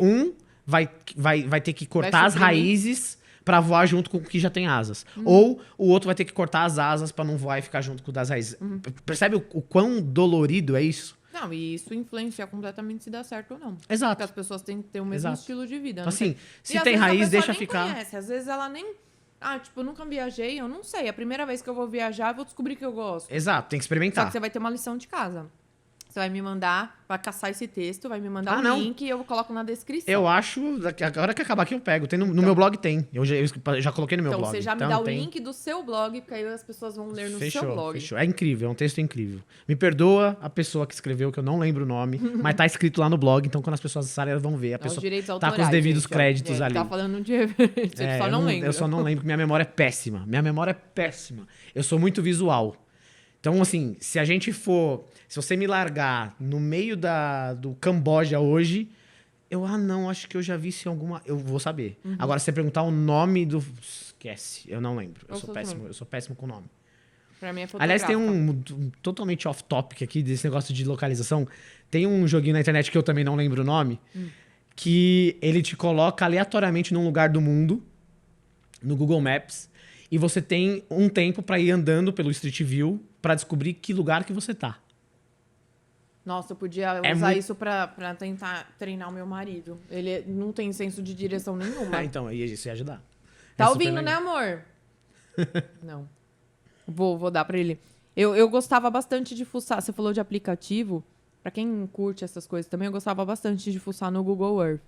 vai ter que cortar as raízes pra voar junto com o que já tem asas. Ou o outro vai ter que cortar as asas pra não voar e ficar junto com o das raízes. Percebe o quão dolorido é isso? Não, e isso influencia completamente se dá certo ou não. Exato. Porque as pessoas têm que ter o mesmo estilo de vida. Assim, se tem raiz, deixa ficar. Conhece. Às vezes ela nem... eu nunca viajei, eu não sei. A primeira vez que eu vou viajar, eu vou descobrir que eu gosto. Exato, tem que experimentar. Só que você vai ter uma lição de casa. Você vai me mandar, vai caçar esse texto, vai me mandar link e eu coloco na descrição. Eu acho, agora que acabar aqui eu pego. No meu blog tem. Eu já coloquei no meu blog. Então você já me dá o link do seu blog, porque aí as pessoas vão ler no seu blog. Fechou. É incrível, é um texto incrível. Me perdoa a pessoa que escreveu, que eu não lembro o nome, mas tá escrito lá no blog, então quando as pessoas acessarem, elas vão ver. A pessoa tá com os devidos créditos ali. Tá falando de referência, eu só não lembro. Eu só não lembro, porque minha memória é péssima. Eu sou muito visual. Então, assim, se você me largar no meio do Camboja hoje, acho que eu já vi isso em alguma... Eu vou saber. Agora, se você perguntar o nome do... Esquece, eu não lembro. Eu sou péssimo com o nome. Pra mim é fotográfica. Aliás, tem um totalmente off-topic aqui, desse negócio de localização. Tem um joguinho na internet que eu também não lembro o nome, que ele te coloca aleatoriamente num lugar do mundo, no Google Maps, e você tem um tempo pra ir andando pelo Street View pra descobrir que lugar que você tá. Nossa, eu podia usar isso pra tentar treinar o meu marido. Ele não tem senso de direção nenhuma. Então, isso ia ajudar. Tá ouvindo, né, amor? Não. Vou dar pra ele. Eu gostava bastante de fuçar. Você falou de aplicativo. Pra quem curte essas coisas também, eu gostava bastante de fuçar no Google Earth.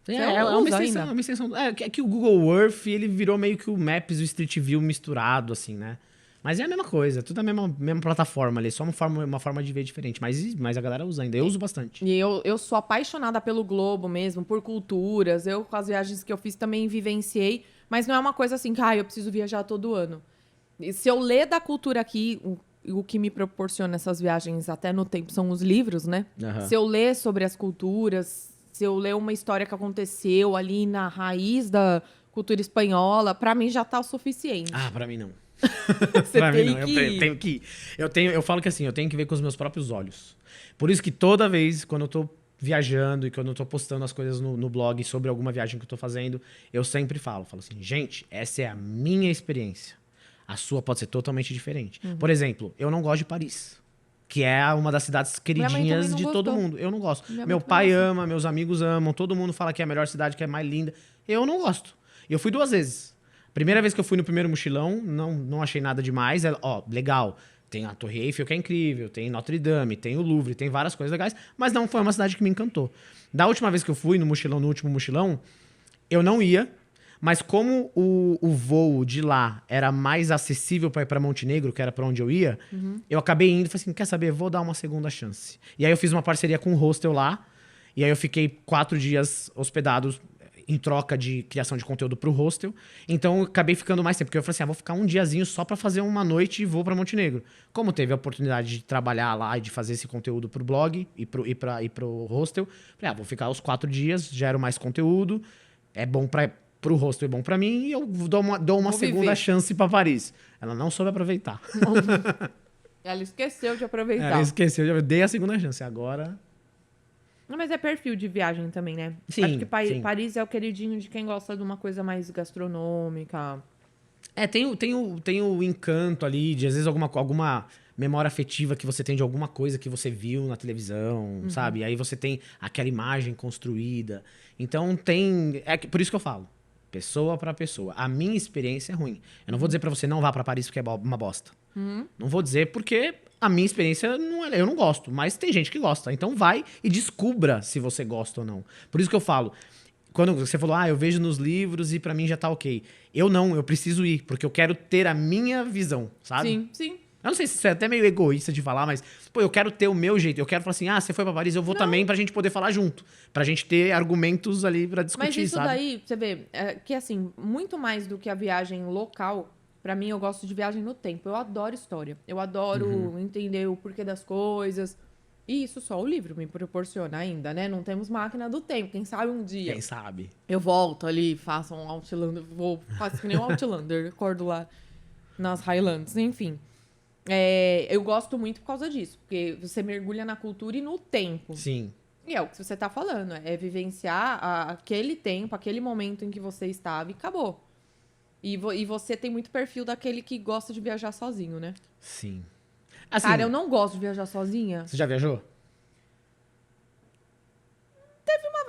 Usa uma extensão. É que o Google Earth, ele virou meio que o Maps e o Street View misturado, assim, né? Mas é a mesma coisa, tudo a mesma plataforma ali, só uma forma de ver diferente. Mas a galera usa ainda, eu uso bastante. E eu sou apaixonada pelo globo mesmo, por culturas. Eu, com as viagens que eu fiz, também vivenciei. Mas não é uma coisa assim que, eu preciso viajar todo ano. E se eu ler da cultura aqui, o que me proporciona essas viagens até no tempo são os livros, né? Aham. Se eu ler sobre as culturas, se eu ler uma história que aconteceu ali na raiz da cultura espanhola, pra mim já tá o suficiente. Ah, pra mim não. Você Pra mim tem não, que ir. eu tenho que ir. Eu falo que assim, eu tenho que ver com os meus próprios olhos. Por isso que toda vez, quando eu tô viajando e quando eu tô postando as coisas no blog sobre alguma viagem que eu tô fazendo, eu sempre falo assim, gente, essa é a minha experiência. A sua pode ser totalmente diferente. Por exemplo, eu não gosto de Paris, que é uma das cidades Minha mãe também queridinhas não de todo gostou. mundo. Eu não gosto. Minha mãe Meu também pai não gostou. ama, meus amigos amam, todo mundo fala que é a melhor cidade, que é mais linda. Eu não gosto. Eu fui 2 vezes. Primeira vez que eu fui no primeiro mochilão, não achei nada demais. Legal. Tem a Torre Eiffel, que é incrível, tem Notre Dame, tem o Louvre, tem várias coisas legais, mas não foi uma cidade que me encantou. Da última vez que eu fui no último mochilão, eu não ia, mas como o voo de lá era mais acessível para ir para Montenegro, que era para onde eu ia, eu acabei indo e falei assim, quer saber, vou dar uma segunda chance. E aí eu fiz uma parceria com um hostel lá, e aí eu fiquei 4 dias hospedados em troca de criação de conteúdo pro hostel. Então eu acabei ficando mais tempo, porque eu falei assim, vou ficar um diazinho só pra fazer uma noite e vou pra Montenegro. Como teve a oportunidade de trabalhar lá e de fazer esse conteúdo pro blog e pro hostel, falei, vou ficar os 4 dias, gero mais conteúdo, é bom pro hostel, é bom pra mim, e eu dou uma Vou segunda viver. chance pra Paris. Ela não soube aproveitar. Ela esqueceu de aproveitar. Ela esqueceu, eu dei a segunda chance. Agora... Não, mas é perfil de viagem também, né? Sim, Acho que sim. Paris é o queridinho de quem gosta de uma coisa mais gastronômica. Tem o encanto ali, de às vezes alguma memória afetiva que você tem de alguma coisa que você viu na televisão, sabe? Aí você tem aquela imagem construída. Então por isso que eu falo, pessoa pra pessoa. A minha experiência é ruim. Eu não vou dizer pra você não vá pra Paris porque é uma bosta. Não vou dizer porque a minha experiência eu não gosto, mas tem gente que gosta. Então vai e descubra se você gosta ou não. Por isso que eu falo, quando você falou, eu vejo nos livros e pra mim já tá ok. Eu preciso ir, porque eu quero ter a minha visão, sabe? Sim, sim. Eu não sei se isso é até meio egoísta de falar, mas, eu quero ter o meu jeito. Eu quero falar assim, você foi pra Paris, eu vou também pra gente poder falar junto. Pra gente ter argumentos ali pra discutir, Mas isso sabe? daí, você vê, que assim, muito mais do que a viagem local, pra mim eu gosto de viagem no tempo. Eu adoro história. Eu adoro entender o porquê das coisas. E isso só o livro me proporciona ainda, né? Não temos máquina do tempo. Quem sabe um dia Quem sabe? eu volto ali, faço um Outlander, faço que nem um Outlander, acordo lá nas Highlands, enfim. Eu gosto muito por causa disso, porque você mergulha na cultura e no tempo. Sim. E é o que você tá falando, é vivenciar aquele tempo, aquele momento em que você estava e acabou. E você tem muito perfil daquele que gosta de viajar sozinho, né? Sim. Assim, Cara, eu não gosto de viajar sozinha. você já viajou?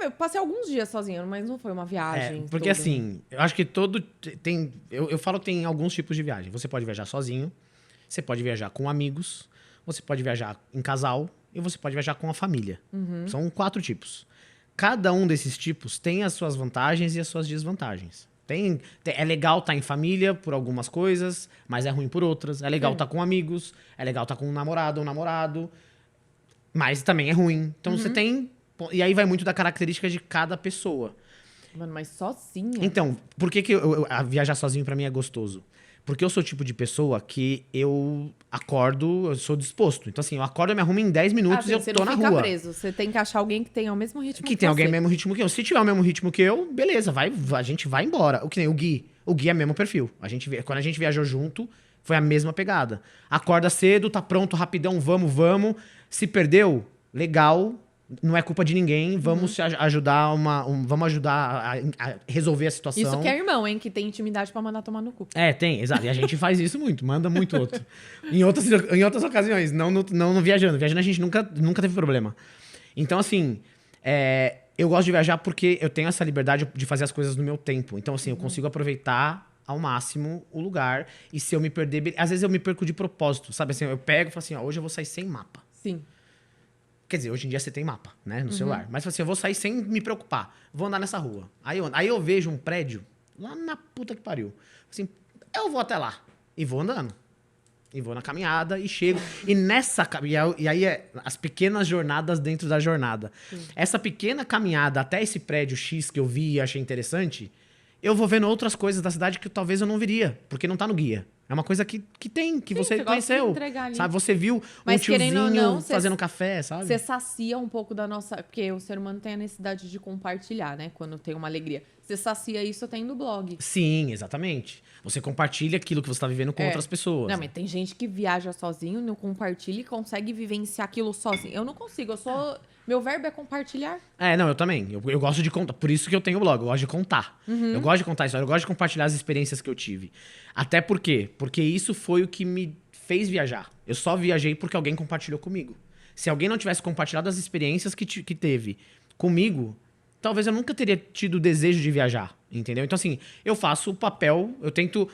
Eu passei alguns dias sozinha, mas não foi uma viagem. Porque toda. assim, eu acho que tem. Eu falo que tem alguns tipos de viagem. Você pode viajar sozinho, você pode viajar com amigos, você pode viajar em casal e você pode viajar com a família. São 4 tipos. Cada um desses tipos tem as suas vantagens e as suas desvantagens. É legal estar em família por algumas coisas, mas é ruim por outras. É legal estar com amigos, é legal estar com um namorado, mas também é ruim. Então você tem. E aí vai muito da característica de cada pessoa. Mano, mas sozinha? Então, por que a viajar sozinho pra mim é gostoso? Porque eu sou o tipo de pessoa que eu acordo, eu sou disposto. Então, assim, eu acordo, eu me arrumo em 10 minutos e eu você tô não na fica rua. preso. Você tem que achar alguém que tenha o mesmo ritmo Que tem alguém no você. mesmo ritmo que eu. Se tiver o mesmo ritmo que eu, beleza, a gente vai embora. O que nem o Gui. O Gui é o mesmo perfil. Quando a gente viajou junto, foi a mesma pegada. Acorda cedo, tá pronto, rapidão, vamos. Se perdeu, legal. Não é culpa de ninguém. Vamos se ajudar vamos ajudar a resolver a situação. Isso que é irmão, hein? Que tem intimidade pra mandar tomar no cu. Tem, exato. E a gente faz isso muito, manda muito outro. Em outras ocasiões, não no viajando. Viajando a gente nunca teve problema. Então, assim, eu gosto de viajar porque eu tenho essa liberdade de fazer as coisas no meu tempo. Então, assim, eu consigo aproveitar ao máximo o lugar. E se eu me perder... Às vezes eu me perco de propósito, sabe? Assim, eu pego e falo assim, hoje eu vou sair sem mapa. Sim. Quer dizer, hoje em dia você tem mapa, né? No celular. Mas assim, eu vou sair sem me preocupar. Vou andar nessa rua. Aí eu vejo um prédio lá na puta que pariu. Assim, eu vou até lá. E vou andando. E vou na caminhada e chego. E nessa... E aí é as pequenas jornadas dentro da jornada. Essa pequena caminhada até esse prédio X que eu vi e achei interessante, eu vou vendo outras coisas da cidade que talvez eu não viria, porque não tá no guia. É uma coisa que tem, que Sim, você gosta de conheceu. entregar ali. Sabe? Você viu Mas, um querendo ou tiozinho não, fazendo café, sabe? Você sacia um pouco da nossa... Porque o ser humano tem a necessidade de compartilhar, né? Quando tem uma alegria. Você sacia isso tendo blog. Sim, exatamente. Você compartilha aquilo que você tá vivendo com outras pessoas. Não, mas tem gente que viaja sozinho, não compartilha e consegue vivenciar aquilo sozinho. Eu não consigo, meu verbo é compartilhar. Não, eu também. Eu gosto de contar. Por isso que eu tenho blog. Eu gosto de contar. Eu gosto de contar história. Eu gosto de compartilhar as experiências que eu tive. Até por quê? Porque isso foi o que me fez viajar. Eu só viajei porque alguém compartilhou comigo. Se alguém não tivesse compartilhado as experiências que teve comigo, talvez eu nunca teria tido o desejo de viajar. Entendeu? Então, assim, eu faço o papel, eu tento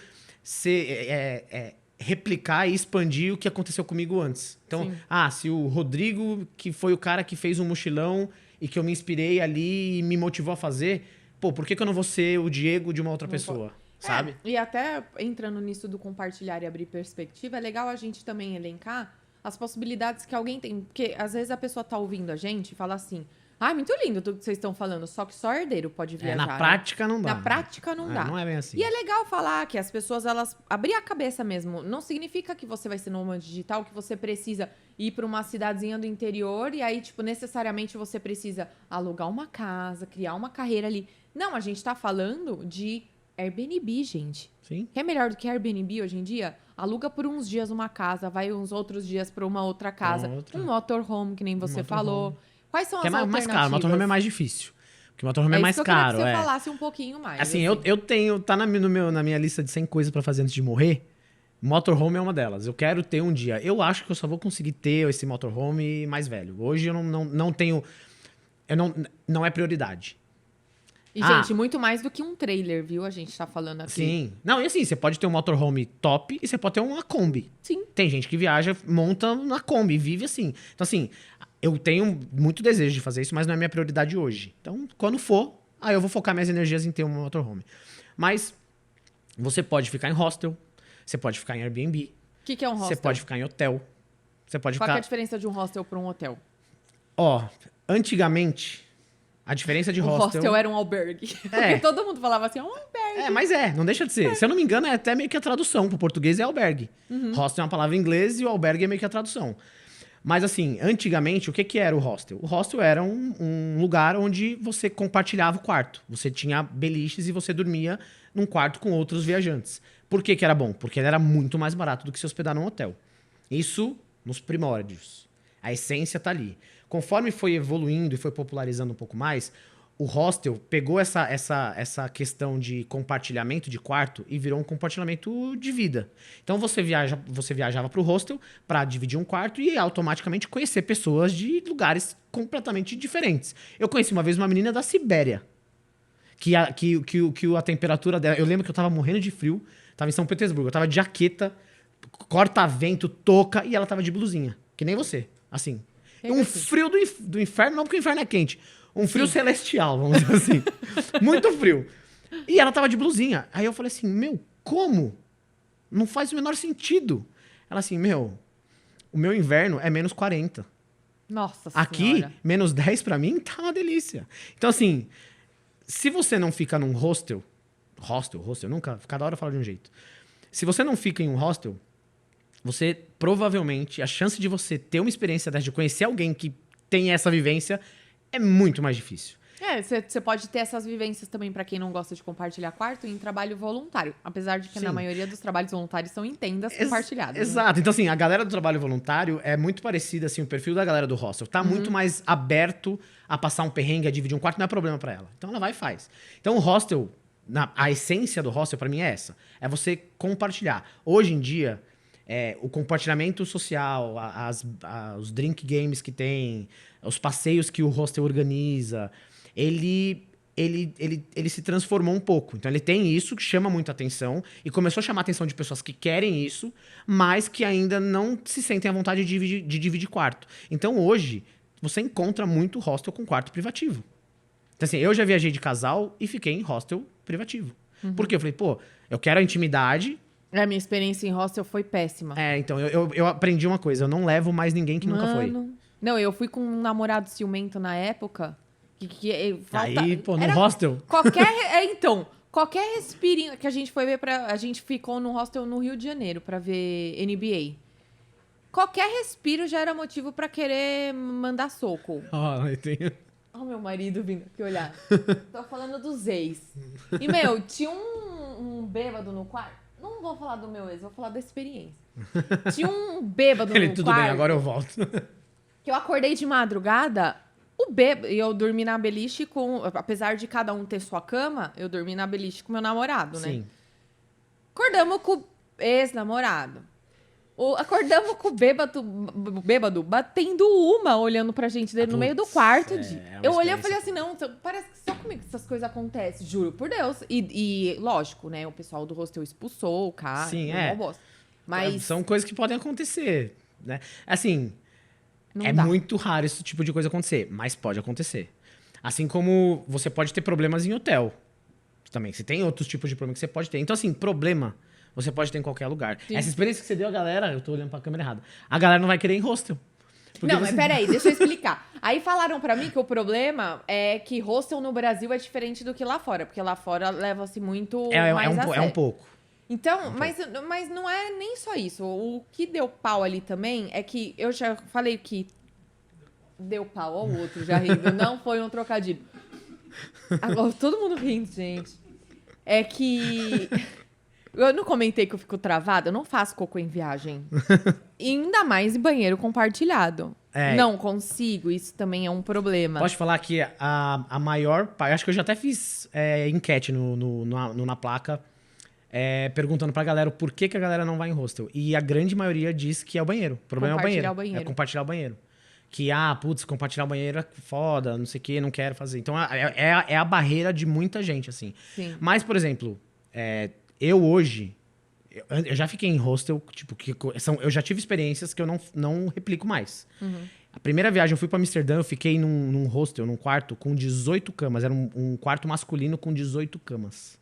replicar e expandir o que aconteceu comigo antes. Então, se o Rodrigo, que foi o cara que fez um mochilão e que eu me inspirei ali e me motivou a fazer, por que eu não vou ser o Diego de uma outra pessoa? Sabe? E até entrando nisso do compartilhar e abrir perspectiva, é legal a gente também elencar as possibilidades que alguém tem. Porque às vezes a pessoa tá ouvindo a gente e fala assim: muito lindo tudo que vocês estão falando, só que só herdeiro pode viajar. Na prática não dá. Na prática não dá. Não é bem assim. E é legal falar que as pessoas, elas abrir a cabeça mesmo. Não significa que você vai ser nômade digital, que você precisa ir para uma cidadezinha do interior e aí, tipo, necessariamente você precisa alugar uma casa, criar uma carreira ali. Não, a gente tá falando de Airbnb, gente. Sim. Que é melhor do que Airbnb hoje em dia? Aluga por uns dias uma casa, vai uns outros dias para uma outra casa. Um motorhome, que nem você falou. Quais são as alternativas? Mais caro, o motorhome é mais difícil. Porque o motorhome é mais caro. Eu queria que você falasse um pouquinho mais. Assim, eu tenho... Tá na minha lista de 100 coisas pra fazer antes de morrer. Motorhome é uma delas. Eu quero ter um dia. Eu acho que eu só vou conseguir ter esse motorhome mais velho. Hoje eu não tenho... Não é prioridade. E, gente, muito mais do que um trailer, viu? A gente tá falando aqui. Sim. Não, e assim, você pode ter um motorhome top e você pode ter uma Kombi. Sim. Tem gente que viaja, monta na Kombi, vive assim. Então, assim, eu tenho muito desejo de fazer isso, mas não é minha prioridade hoje. Então, quando for, aí eu vou focar minhas energias em ter um motorhome. Mas você pode ficar em hostel, você pode ficar em Airbnb. O que é um hostel? Você pode ficar em hotel. Você pode Qual é a diferença de um hostel para um hotel? Antigamente, a diferença de hostel... O hostel era um albergue. Porque todo mundo falava assim, um albergue. Mas não deixa de ser. Se eu não me engano, é até meio que a tradução. Pro português é albergue. Hostel é uma palavra em inglês e o albergue é meio que a tradução. Mas assim, antigamente, o que era o hostel? O hostel era um lugar onde você compartilhava o quarto. Você tinha beliches e você dormia num quarto com outros viajantes. Por que era bom? Porque ele era muito mais barato do que se hospedar num hotel. Isso nos primórdios. A essência tá ali. Conforme foi evoluindo e foi popularizando um pouco mais, o hostel pegou essa questão de compartilhamento de quarto e virou um compartilhamento de vida. Então você viajava para o hostel para dividir um quarto e automaticamente conhecer pessoas de lugares completamente diferentes. Eu conheci uma vez uma menina da Sibéria, que a temperatura dela... Eu lembro que eu tava morrendo de frio, tava em São Petersburgo, eu tava de jaqueta, corta-vento, touca, e ela tava de blusinha, que nem você, assim. Um frio do inferno, não porque o inferno é quente. Um frio celestial, vamos dizer assim. Muito frio. E ela tava de blusinha. Aí eu falei assim, como? Não faz o menor sentido. Ela assim, o meu inverno é menos 40. Nossa Aqui, senhora. menos 10 pra mim, tá uma delícia. Então assim, se você não fica num hostel, nunca, cada hora eu falo de um jeito. Se você não fica em um hostel, você provavelmente, a chance de você ter uma experiência dessa, de conhecer alguém que tem essa vivência, é muito mais difícil. Você pode ter essas vivências também para quem não gosta de compartilhar quarto em trabalho voluntário. Apesar de que na maioria dos trabalhos voluntários são em tendas compartilhadas. Exato. Né? Então, assim, a galera do trabalho voluntário é muito parecida, assim, o perfil da galera do hostel. Tá muito mais aberto a passar um perrengue, a dividir um quarto, não é problema para ela. Então ela vai e faz. Então o hostel, a essência do hostel para mim é essa. É você compartilhar. Hoje em dia... o compartilhamento social, os drink games que tem, os passeios que o hostel organiza, ele se transformou um pouco. Então ele tem isso que chama muita atenção e começou a chamar a atenção de pessoas que querem isso, mas que ainda não se sentem à vontade de dividir quarto. Então hoje, você encontra muito hostel com quarto privativo. Então, assim, eu já viajei de casal e fiquei em hostel privativo. Por quê? Eu falei, pô, eu quero a intimidade. A minha experiência em hostel foi péssima. Então, eu aprendi uma coisa, eu não levo mais ninguém que nunca foi. Não, eu fui com um namorado ciumento na época. Aí, pô, no hostel? Então, qualquer respirinho que a gente foi ver a gente ficou no hostel no Rio de Janeiro pra ver NBA. Qualquer respiro já era motivo pra querer mandar soco. Eu tenho... Ó, meu marido vindo aqui olhar. Tô falando dos ex. E, meu, tinha um bêbado no quarto. Não vou falar do meu ex, vou falar da experiência. Tinha um bêbado no quarto. Tudo bem, agora eu volto. Que eu acordei de madrugada, e eu dormi na beliche com... Apesar de cada um ter sua cama, eu dormi na beliche com meu namorado, né? Sim. Acordamos com o ex-namorado. Acordamos com o bêbado batendo olhando pra gente dele no meio do quarto. Eu olhei e falei assim, não, parece que só comigo que essas coisas acontecem, juro por Deus. E lógico, né, o pessoal do hostel expulsou o cara. Sim, Mas são coisas que podem acontecer, né? Assim, não dá. Muito raro esse tipo de coisa acontecer, mas pode acontecer. Assim como você pode ter problemas em hotel também. Você tem outros tipos de problema que você pode ter. Então, assim, problema... Você pode ter em qualquer lugar. Sim. Essa experiência que você deu, a galera... Eu tô olhando pra câmera errada. A galera não vai querer ir em hostel. Mas peraí, deixa eu explicar. Aí falaram pra mim que o problema é que hostel no Brasil é diferente do que lá fora. Porque lá fora leva-se muito mais a sério. É um pouco. Então, mas não é nem só isso. O que deu pau ali também é que... Eu já falei que deu pau ao outro já rindo. Não foi um trocadilho. Agora, todo mundo rindo, gente. É que... Eu não comentei que eu fico travada, eu não faço cocô em viagem. E ainda mais em banheiro compartilhado. Não consigo, isso também é um problema. Posso falar que a maior parte... Acho que eu já até fiz enquete na placa, perguntando pra galera o porquê que a galera não vai em hostel. E a grande maioria diz que é o banheiro. O problema é o banheiro. É compartilhar o banheiro. Que, compartilhar o banheiro é foda, não sei o que, não quero fazer. Então, é a barreira de muita gente, assim. Sim. Mas, por exemplo... Eu hoje, eu já fiquei em hostel, tipo, eu já tive experiências que eu não replico mais. A primeira viagem eu fui pra Amsterdã, eu fiquei num hostel, num quarto com 18 camas. Era um quarto masculino com 18 camas.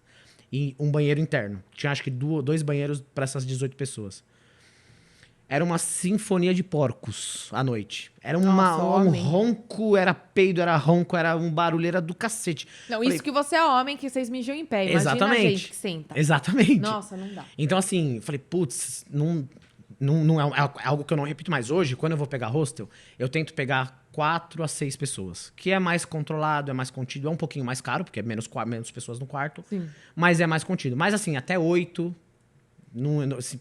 E um banheiro interno. Tinha acho que 2 banheiros para essas 18 pessoas. Era uma sinfonia de porcos à noite. Era um ronco, era peido, era ronco, era um barulheira do cacete. Não, isso que você é homem, que vocês mijam em pé. Imagina Exatamente. A gente que senta. Exatamente. Nossa, não dá. Então, assim, falei, putz, não é algo que eu não repito mais. Hoje, quando eu vou pegar hostel, eu tento pegar 4 a 6 pessoas. Que é mais controlado, é mais contido. É um pouquinho mais caro, porque é menos pessoas no quarto. Sim. Mas é mais contido. Mas, assim, até 8...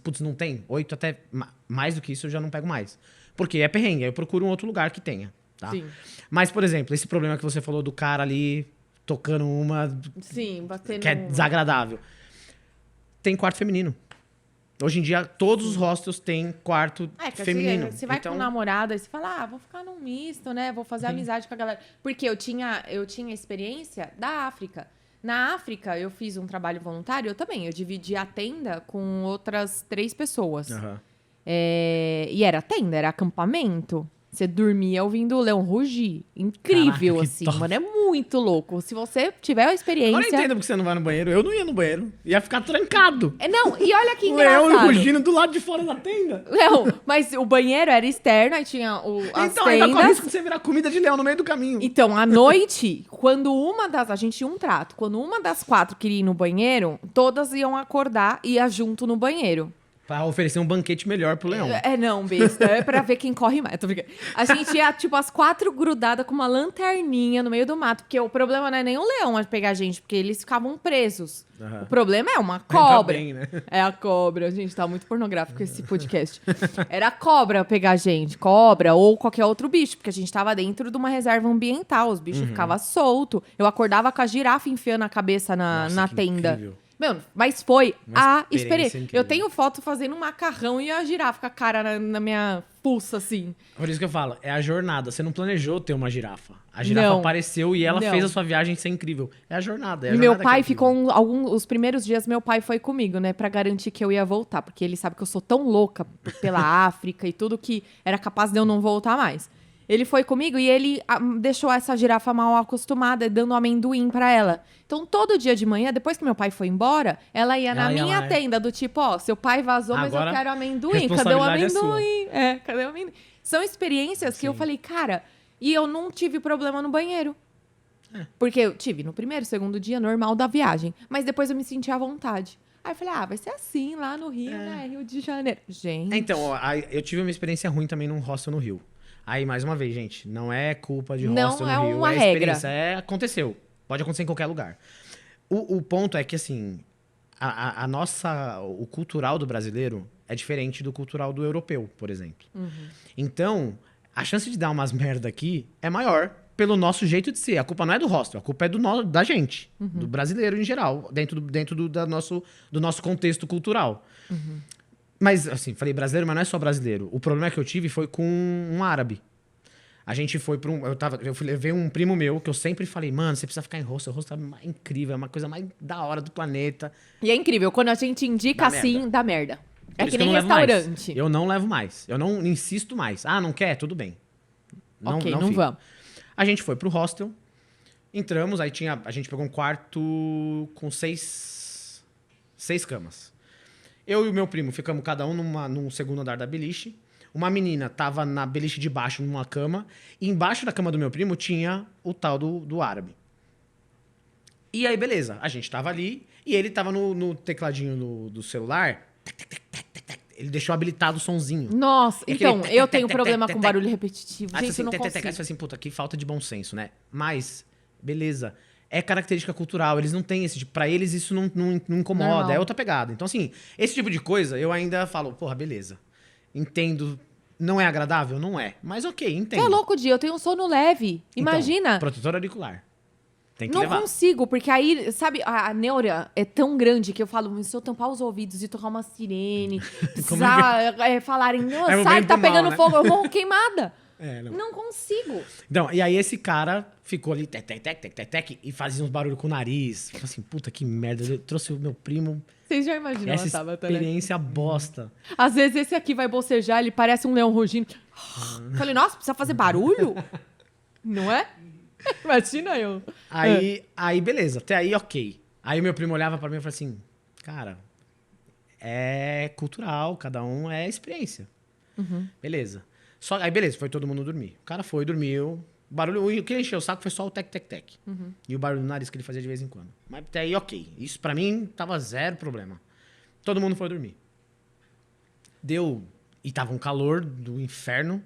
Putz, não tem 8, até mais do que isso eu já não pego mais. Porque é perrengue, aí eu procuro um outro lugar que tenha, tá? Sim. Mas, por exemplo, esse problema que você falou do cara ali tocando uma... Sim, batendo... Que é desagradável. Tem quarto feminino. Hoje em dia, todos os hostels têm quarto feminino. Você vai com um namorado e você fala, vou ficar num misto, né? Vou fazer amizade com a galera. Porque eu tinha experiência da África. Na África, eu fiz um trabalho voluntário, eu dividi a tenda com outras 3 pessoas. Uhum. E era tenda, era acampamento. Você dormia ouvindo o leão rugir. Incrível, Caraca, assim, mano. É muito louco. Se você tiver a experiência... Agora eu entendo porque você não vai no banheiro. Eu não ia no banheiro. Ia ficar trancado. Não, e olha que o engraçado. Leão rugindo do lado de fora da tenda. Não, mas o banheiro era externo, aí tinha as então, tendas. ainda corre risco de você virar comida de leão no meio do caminho. Então, à noite, quando a gente tinha um trato, quando uma das 4 queria ir no banheiro, todas iam acordar e ia junto no banheiro. Pra oferecer um banquete melhor pro leão. Não, besta. É pra ver quem corre mais. Tô brincando. A gente ia, tipo, as 4 grudadas com uma lanterninha no meio do mato. Porque o problema não é nem o leão a pegar a gente, porque eles ficavam presos. Uhum. O problema é uma cobra. Bem, né? É a cobra. Gente, tá muito pornográfico esse podcast. Era a cobra pegar a gente. Cobra ou qualquer outro bicho. Porque a gente tava dentro de uma reserva ambiental. Os bichos ficavam soltos. Eu acordava com a girafa enfiando a cabeça na tenda. Incrível. Mano, mas foi a experiência. Incrível. Eu tenho foto fazendo um macarrão e a girafa com a cara na minha pulsa, assim. Por isso que eu falo, é a jornada. Você não planejou ter uma girafa. A girafa apareceu e ela fez a sua viagem ser incrível. É a jornada. E meu pai ficou os primeiros dias, meu pai foi comigo, né? Pra garantir que eu ia voltar. Porque ele sabe que eu sou tão louca pela África e tudo que era capaz de eu não voltar mais. Ele foi comigo e ele deixou essa girafa mal acostumada, dando amendoim pra ela. Então, todo dia de manhã, depois que meu pai foi embora, ela ia na minha tenda, do tipo, ó, seu pai vazou, mas eu quero amendoim. Cadê o amendoim? Cadê o amendoim? São experiências que eu falei, cara, e eu não tive problema no banheiro. Porque eu tive no primeiro, segundo dia, normal da viagem. Mas depois eu me senti à vontade. Aí eu falei, vai ser assim lá no Rio, né? Rio de Janeiro. Gente. Então, ó, eu tive uma experiência ruim também num hostel no Rio. Aí, mais uma vez, gente, não é culpa de hostel no Rio. Não é uma regra. Aconteceu. Pode acontecer em qualquer lugar. O ponto é que, assim, o cultural do brasileiro é diferente do cultural do europeu, por exemplo. Então, a chance de dar umas merda aqui é maior pelo nosso jeito de ser. A culpa não é do hostel, a culpa é da gente, do brasileiro em geral, dentro do nosso contexto cultural. Mas, assim, falei brasileiro, mas não é só brasileiro. O problema que eu tive foi com um árabe. A gente foi pra levei um primo meu, que eu sempre falei, mano, você precisa ficar em hostel. O hostel é incrível, é uma coisa mais da hora do planeta. E é incrível, quando a gente indica assim, dá merda. É que nem restaurante. Eu não levo mais. Eu não insisto mais. Ah, não quer? Tudo bem. Não vamos. A gente foi pro hostel, entramos, aí a gente pegou um quarto com seis camas. Eu e o meu primo ficamos cada um num segundo andar da beliche. Uma menina tava na beliche de baixo, numa cama. E embaixo da cama do meu primo tinha o tal do árabe. E aí, beleza. A gente tava ali e ele tava no tecladinho do celular. Ele deixou habilitado o sonzinho. Nossa, então, eu tenho problema com barulho repetitivo. Gente, eu não consigo. Aí você assim, puta, que falta de bom senso, né? Mas, beleza. É característica cultural, eles não têm esse tipo... Pra eles isso não incomoda, normal. É outra pegada. Então, assim, esse tipo de coisa eu ainda falo, porra, beleza. Entendo. Não é agradável? Não é. Mas ok, entendo. Você é louco, Dia, eu tenho um sono leve. Imagina. Então, protetor auricular. Tem que levar. Não consigo, porque aí, sabe, a neura é tão grande que eu falo, se eu tampar os ouvidos e tocar uma sirene, precisar falarem, sai, tá pegando fogo, eu morro queimada. Não consigo. Então, e aí esse cara ficou ali, e fazia uns barulhos com o nariz. Falei assim, puta que merda, eu trouxe o meu primo. Vocês já imaginam essa experiência bosta. Às vezes esse aqui vai bocejar, ele parece um leão rugindo. Falei, nossa, precisa fazer barulho? Não é? Imagina eu. Aí, beleza, até aí, ok. Aí o meu primo olhava pra mim e falava assim, cara, é cultural, cada um é experiência. Beleza. Aí, beleza, foi todo mundo dormir. O cara foi, dormiu. O barulho, o que encheu o saco foi só o tec-tec-tec. E o barulho do nariz que ele fazia de vez em quando. Mas até aí, ok. Isso pra mim tava zero problema. Todo mundo foi dormir. E tava um calor do inferno.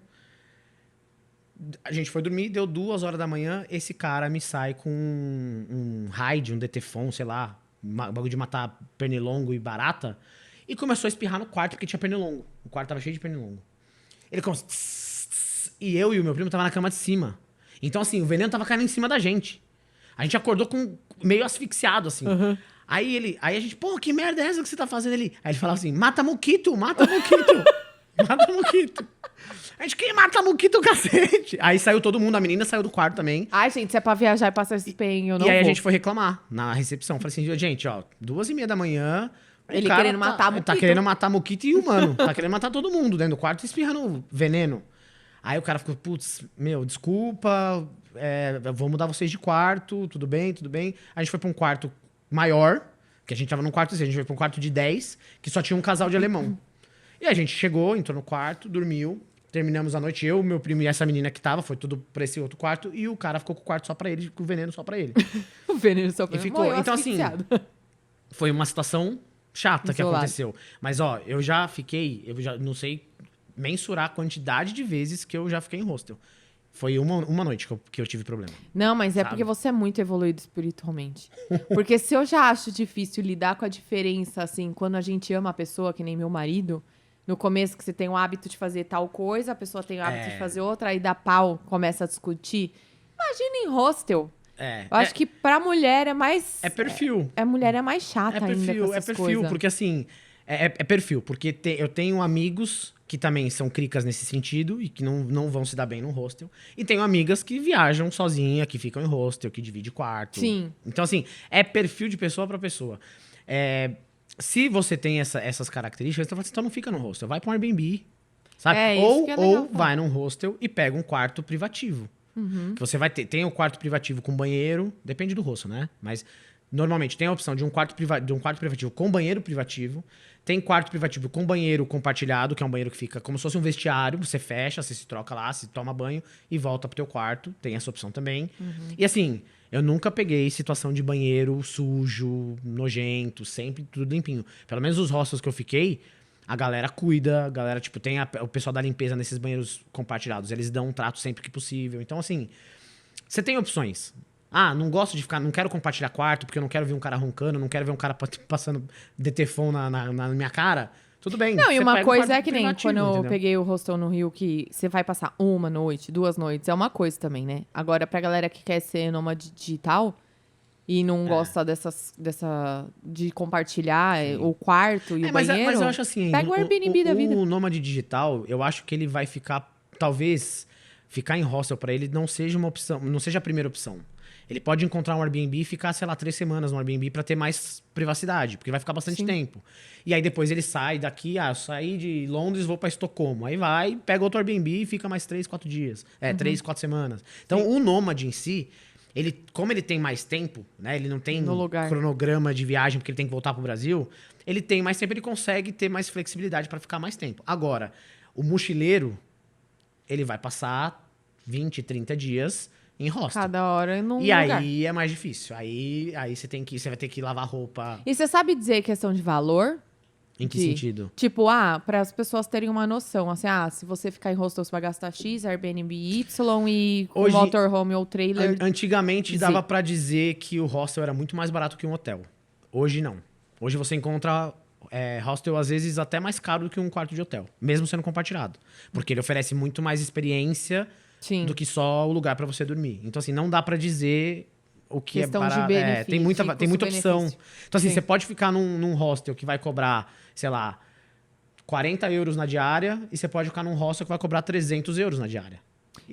A gente foi dormir, deu 2 horas da manhã, esse cara me sai com um raid, um DTFON, sei lá, um bagulho de matar pernilongo e barata, e começou a espirrar no quarto porque tinha pernilongo. O quarto tava cheio de pernilongo. Ele começou... E eu e o meu primo tava na cama de cima. Então, assim, o veneno tava caindo em cima da gente. A gente acordou meio asfixiado, assim. Aí a gente, pô, que merda é essa que você tá fazendo ali? Aí ele falava assim, mata mosquito, mata mosquito. Mata mosquito. A gente, quem mata mosquito, cacete? Aí saiu todo mundo, a menina saiu do quarto também. Ai, gente, se é pra viajar e passar esse empenho, eu não E aí vou. a gente foi reclamar na recepção. Falei assim, gente, ó, 2h30 da manhã... Ele querendo matar mosquito. Tá querendo matar mosquito e humano. Tá querendo matar todo mundo dentro do quarto e espirrando veneno. Aí o cara ficou, putz, desculpa, vou mudar vocês de quarto, tudo bem, tudo bem. A gente foi pra um quarto maior, que a gente tava num quarto assim, a gente foi pra um quarto de 10, que só tinha um casal de alemão. E a gente chegou, entrou no quarto, dormiu, terminamos a noite, eu, meu primo e essa menina que tava, foi tudo pra esse outro quarto, e o cara ficou com o quarto só pra ele, com o veneno só pra ele. O veneno só pra ele. E ficou, então assim, foi uma situação chata que aconteceu. Mas ó, eu já não sei mensurar a quantidade de vezes que eu já fiquei em hostel. Foi uma noite que eu tive problema. Não, mas é porque você é muito evoluído espiritualmente. Porque se eu já acho difícil lidar com a diferença, assim, quando a gente ama a pessoa, que nem meu marido, no começo que você tem o hábito de fazer tal coisa, a pessoa tem o hábito de fazer outra, aí dá pau, começa a discutir. Imagina em hostel. Eu acho que pra mulher é mais... É perfil. A mulher é mais chata ainda com essas coisas. Porque assim... É perfil, porque eu tenho amigos que também são cricas nesse sentido e que não vão se dar bem no hostel. E tenho amigas que viajam sozinha, que ficam em hostel, que dividem quarto. Sim. Então, assim, é perfil de pessoa pra pessoa. Se você tem essas características, então não fica no hostel. Vai pra um Airbnb. sabe? É, isso que é legal, ou pô. vai num hostel e pega um quarto privativo. Que você vai ter. Tem o quarto privativo com banheiro, depende do hostel, né? Mas normalmente tem a opção de um quarto privativo com banheiro privativo. Tem quarto privativo com banheiro compartilhado, que é um banheiro que fica como se fosse um vestiário. Você fecha, você se troca lá, se toma banho e volta pro teu quarto. Tem essa opção também. E assim, eu nunca peguei situação de banheiro sujo, nojento, sempre tudo limpinho. Pelo menos os hostels que eu fiquei, a galera cuida, a galera, tipo, tem o pessoal da limpeza nesses banheiros compartilhados. Eles dão um trato sempre que possível. Então, assim, você tem opções. Ah, não gosto de ficar, não quero compartilhar quarto, porque eu não quero ver um cara roncando, não quero ver um cara passando DT-phone na minha cara. Tudo bem. Não, e você uma pega um coisa quarto é que nem privativo, quando eu entendeu? peguei o hostel no Rio, que você vai passar 1 noite, 2 noites, é uma coisa também, né? Agora, pra galera que quer ser nômade digital e não gosta de compartilhar o quarto e o banheiro, Mas eu acho assim, pega o Airbnb da vida. o nômade digital, eu acho que ele vai ficar, talvez, ficar em hostel pra ele não seja uma opção, não seja a primeira opção. Ele pode encontrar um Airbnb e ficar, sei lá, 3 semanas no Airbnb pra ter mais privacidade, porque vai ficar bastante Sim. tempo. E aí depois ele sai daqui, eu saí de Londres, vou pra Estocolmo. Aí vai, pega outro Airbnb e fica mais 3, 4 dias. 3, 4 semanas. Então o nômade em si, ele, como ele tem mais tempo, né? Ele não tem No lugar. cronograma de viagem porque ele tem que voltar pro Brasil. Ele tem mais tempo, ele consegue ter mais flexibilidade pra ficar mais tempo. Agora, o mochileiro, ele vai passar 20, 30 dias em hostel. Cada hora num E lugar. aí é mais difícil. Aí você vai ter que lavar roupa. E você sabe dizer questão de valor? Em que De- sentido? Tipo, para as pessoas terem uma noção, assim, se você ficar em hostel, você vai gastar X, Airbnb Y e com Hoje- motorhome ou trailer. Antigamente Z. dava pra dizer que o hostel era muito mais barato que um hotel. Hoje não. Hoje você encontra hostel às vezes até mais caro do que um quarto de hotel, mesmo sendo compartilhado. Porque ele oferece muito mais experiência Sim. do que só o lugar pra você dormir. Então assim, não dá pra dizer o que Questão é de barato. benefício, Tem muita opção. custo-benefício. Então assim, Sim. você pode ficar num hostel que vai cobrar, sei lá, 40 euros na diária e você pode ficar num hostel que vai cobrar 300 euros na diária.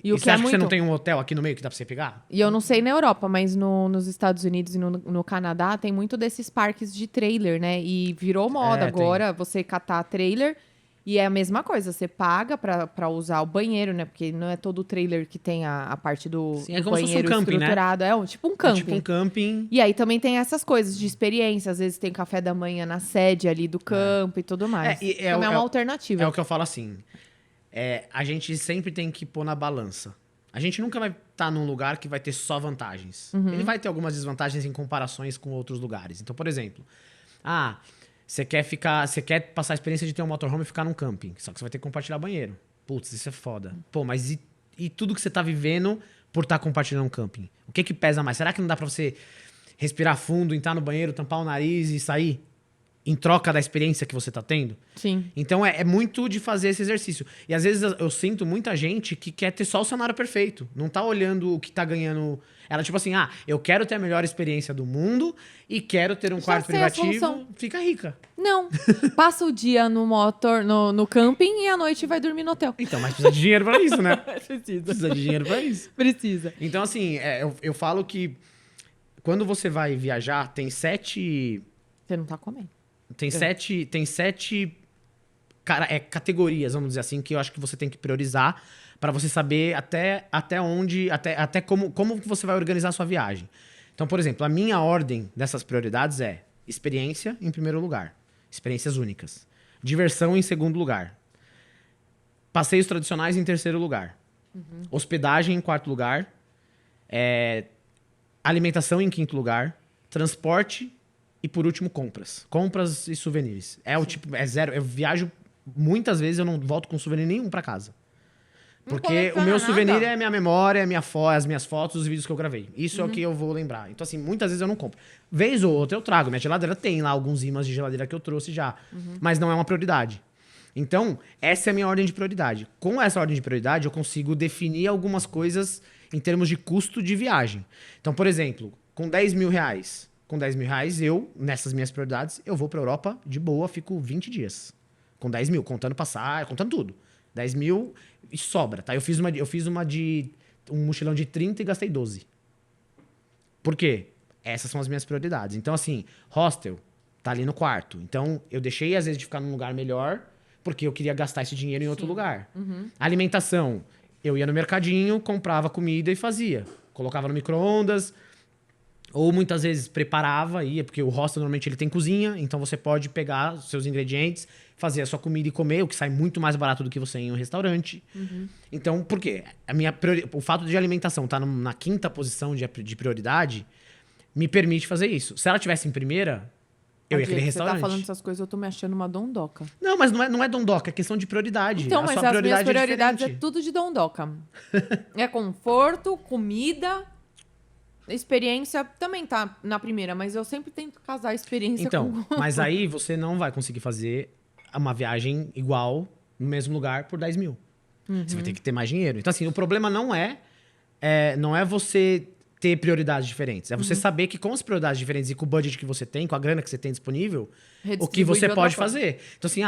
E o você que é acha que você muito- não tem um hotel aqui no meio que dá pra você pegar? E eu não sei na Europa, mas nos Estados Unidos e no Canadá tem muito desses parques de trailer, né? E virou moda É, tem. agora você catar trailer. E é a mesma coisa, você paga pra usar o banheiro, né? Porque não é todo trailer que tem a parte do, Sim, é do como se fosse um banheiro camping, né? estruturado. Tipo um É camping. tipo um camping. E aí também tem essas coisas de experiência. Às vezes tem café da manhã na sede ali do campo e tudo mais. E Também é uma alternativa. É o que eu falo assim. A gente sempre tem que pôr na balança. A gente nunca vai estar num lugar que vai ter só vantagens. Ele vai ter algumas desvantagens em comparações com outros lugares. Então, por exemplo, você quer passar a experiência de ter um motorhome e ficar num camping. Só que você vai ter que compartilhar banheiro. Putz, isso é foda. Pô, mas e tudo que você tá vivendo por estar compartilhando um camping? O que pesa mais? Será que não dá pra você respirar fundo, entrar no banheiro, tampar o nariz e sair? Em troca da experiência que você tá tendo? Sim. Então é muito de fazer esse exercício. E às vezes eu sinto muita gente que quer ter só o cenário perfeito. Não tá olhando o que tá ganhando. Ela, tipo assim, eu quero ter a melhor experiência do mundo e quero ter um Já quarto sei a privativo. solução. Fica rica. Não. Passa o dia no camping e à noite vai dormir no hotel. Então, mas precisa de dinheiro pra isso, né? Precisa. Precisa de dinheiro pra isso. Precisa. Então, assim, eu falo que quando você vai viajar, tem 7. Você não tá comendo. Tem sete categorias, vamos dizer assim, que eu acho que você tem que priorizar para você saber até onde, até como que você vai organizar a sua viagem. Então, por exemplo, a minha ordem dessas prioridades é experiência em primeiro lugar, experiências únicas. Diversão em segundo lugar. Passeios tradicionais em terceiro lugar. Hospedagem em quarto lugar. Alimentação em quinto lugar. Transporte e, por último, compras. Compras e souvenirs. É zero. Eu viajo muitas vezes, eu não volto com souvenir nenhum pra casa. Porque o coleciona meu nada? souvenir é a minha memória, as minhas fotos, os vídeos que eu gravei. Isso é o que eu vou lembrar. Então, assim, muitas vezes eu não compro. Vez ou outra eu trago. Minha geladeira tem lá alguns ímãs de geladeira que eu trouxe já. Mas não é uma prioridade. Então, essa é a minha ordem de prioridade. Com essa ordem de prioridade, eu consigo definir algumas coisas em termos de custo de viagem. Então, por exemplo, com 10 mil reais. Com 10 mil reais, nessas minhas prioridades, eu vou pra Europa de boa, fico 20 dias. Com 10 mil, contando passar, contando tudo. 10 mil e sobra, tá? Eu fiz um mochilão de 30 e gastei 12. Por quê? Essas são as minhas prioridades. Então, assim, hostel, tá ali no quarto. Então, eu deixei, às vezes, de ficar num lugar melhor porque eu queria gastar esse dinheiro em outro Sim. lugar. Alimentação. Eu ia no mercadinho, comprava comida e fazia. Colocava no micro-ondas, ou muitas vezes preparava, ia, porque o hostel normalmente ele tem cozinha, então você pode pegar os seus ingredientes, fazer a sua comida e comer, o que sai muito mais barato do que você ir em um restaurante. Então, por quê? O fato de alimentação estar na quinta posição de prioridade me permite fazer isso. Se ela tivesse em primeira, eu ia querer restaurante. Você tá falando essas coisas, eu tô me achando uma dondoca. Não, mas não é dondoca, é questão de prioridade. Então, a mas sua as minhas prioridade prioridades é diferente. tudo de dondoca. É conforto, comida, experiência também tá na primeira, mas eu sempre tento casar a experiência Então, com... mas aí você não vai conseguir fazer uma viagem igual no mesmo lugar por 10 mil. Você vai ter que ter mais dinheiro. Então, assim, o problema não é você ter prioridades diferentes. É você saber que com as prioridades diferentes e com o budget que você tem, com a grana que você tem disponível, o que Redistribui você de outra pode forma. fazer. Então, assim,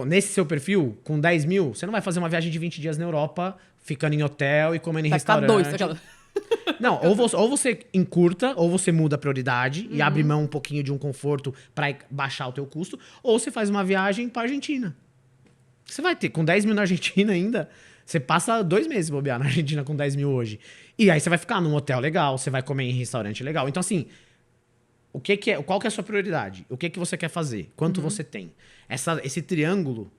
nesse seu perfil, com 10 mil, você não vai fazer uma viagem de 20 dias na Europa, ficando em hotel e comendo em Vai ficar restaurante. dois, aquela... Não, ou você encurta, ou você muda a prioridade e abre mão um pouquinho de um conforto pra baixar o teu custo, ou você faz uma viagem pra Argentina. Você vai ter, com 10 mil na Argentina ainda, você passa 2 meses bobear na Argentina com 10 mil hoje. E aí você vai ficar num hotel legal, você vai comer em restaurante legal. Então, assim, qual que é a sua prioridade? O que você quer fazer? Quanto você tem? Esse triângulo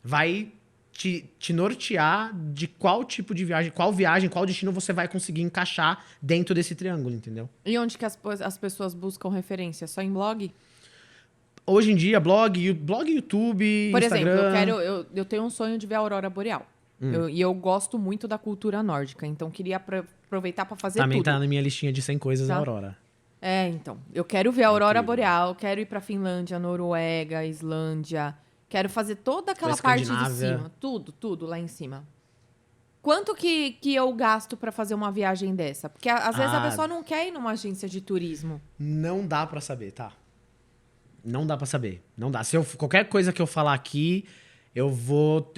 vai te nortear de qual tipo de viagem, qual destino você vai conseguir encaixar dentro desse triângulo, entendeu? E onde que as pessoas buscam referência? Só em blog? Hoje em dia, blog, YouTube, Por Instagram... exemplo, eu tenho um sonho de ver a aurora boreal. E eu gosto muito da cultura nórdica, então queria aproveitar para fazer Também tudo. tá na minha listinha de 100 coisas Tá. a Aurora. Então, eu quero ver a aurora incrível. boreal, quero ir para Finlândia, Noruega, Islândia, quero fazer toda aquela Pra parte de Escandinávia. cima, tudo lá em cima. Quanto que eu gasto para fazer uma viagem dessa? Porque às vezes a pessoa não quer ir numa agência de turismo. Não dá pra saber, tá? Não dá pra saber. Não dá. Qualquer coisa que eu falar aqui, eu vou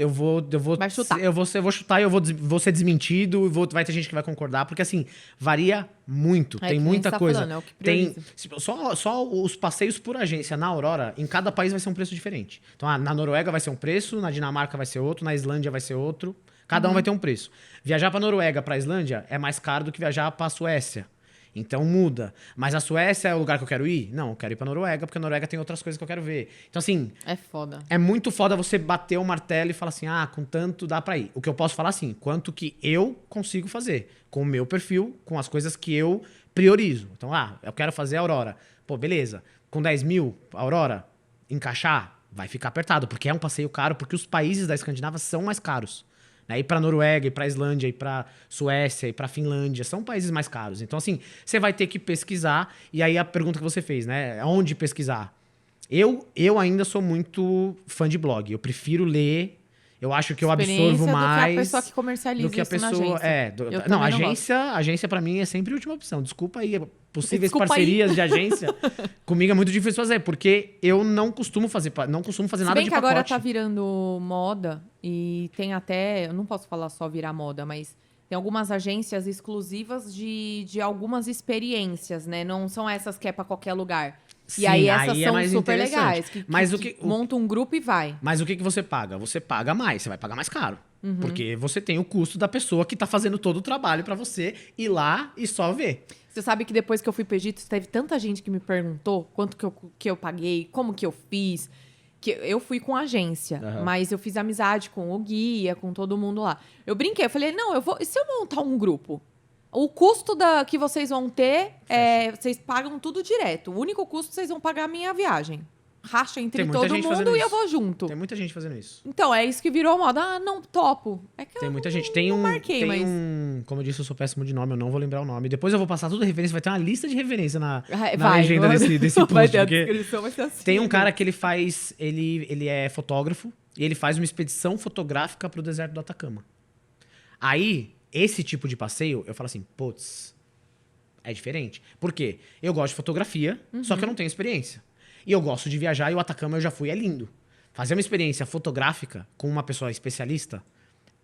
Vai chutar. Eu vou chutar e vou ser desmentido e vai ter gente que vai concordar, porque assim, varia muito, É tem que nem muita você tá coisa. falando, é o que Tem prioriza. só os passeios por agência na Aurora, em cada país vai ser um preço diferente. Então, na Noruega vai ser um preço, na Dinamarca vai ser outro, na Islândia vai ser outro. Cada um vai ter um preço. Viajar pra Noruega, pra Islândia é mais caro do que viajar pra Suécia. Então muda. Mas a Suécia é o lugar que eu quero ir? Não, eu quero ir pra Noruega, porque a Noruega tem outras coisas que eu quero ver. Então, assim, É foda. é muito foda você bater o martelo e falar assim, com tanto dá pra ir. O que eu posso falar assim, quanto que eu consigo fazer com o meu perfil, com as coisas que eu priorizo. Então, eu quero fazer a Aurora. Pô, beleza. Com 10 mil, a Aurora, encaixar, vai ficar apertado, porque é um passeio caro, porque os países da Escandinávia são mais caros. Ir pra Noruega, ir pra Islândia, ir pra Suécia, ir pra Finlândia, são países mais caros. Então, assim, você vai ter que pesquisar. E aí a pergunta que você fez, né? Onde pesquisar? Eu ainda sou muito fã de blog. Eu prefiro ler. Eu acho que eu absorvo mais do que a pessoa que comercializa do que a isso na pessoa. agência. Eu Não, também não gosto. agência pra mim é sempre a última opção. Desculpa aí, possíveis Desculpa parcerias aí. de agência. Comigo é muito difícil fazer, porque eu não costumo fazer Se nada bem de que agora pacote. tá virando moda e tem até, eu não posso falar só virar moda, mas tem algumas agências exclusivas de algumas experiências, né? Não são essas que é pra qualquer lugar. Sim, E aí essas aí é são mais super interessante. legais. Mas Monta um grupo e vai. Mas o que você paga? Você paga mais, você vai pagar mais caro. Uhum. Porque você tem o custo da pessoa que tá fazendo todo o trabalho pra você ir lá e só ver. Você sabe que depois que eu fui pro Egito, teve tanta gente que me perguntou quanto que eu paguei, como que eu fiz. Que eu fui com agência, mas eu fiz amizade com o guia, com todo mundo lá. Eu brinquei, eu falei, não, e se eu montar um grupo? O custo que vocês vão ter, vocês pagam tudo direto. O único custo vocês vão pagar a minha viagem. Racha entre Tem muita todo gente mundo fazendo e eu isso. vou junto. Tem muita gente fazendo isso. Então, é isso que virou moda. Não, topo. É que Tem eu muita não- gente. Tem não um. marquei, tem mas... Como eu disse, eu sou péssimo de nome, eu não vou lembrar o nome. Depois eu vou passar tudo referência, vai ter uma lista de referência na legenda desse post. Vai ter a porque descrição, vai ser assim. tem um cara que ele faz. Ele é fotógrafo e ele faz uma expedição fotográfica pro deserto do Atacama. Aí, esse tipo de passeio, eu falo assim, putz, é diferente. Por quê? Eu gosto de fotografia, só que eu não tenho experiência. E eu gosto de viajar e o Atacama eu já fui, é lindo. Fazer uma experiência fotográfica com uma pessoa especialista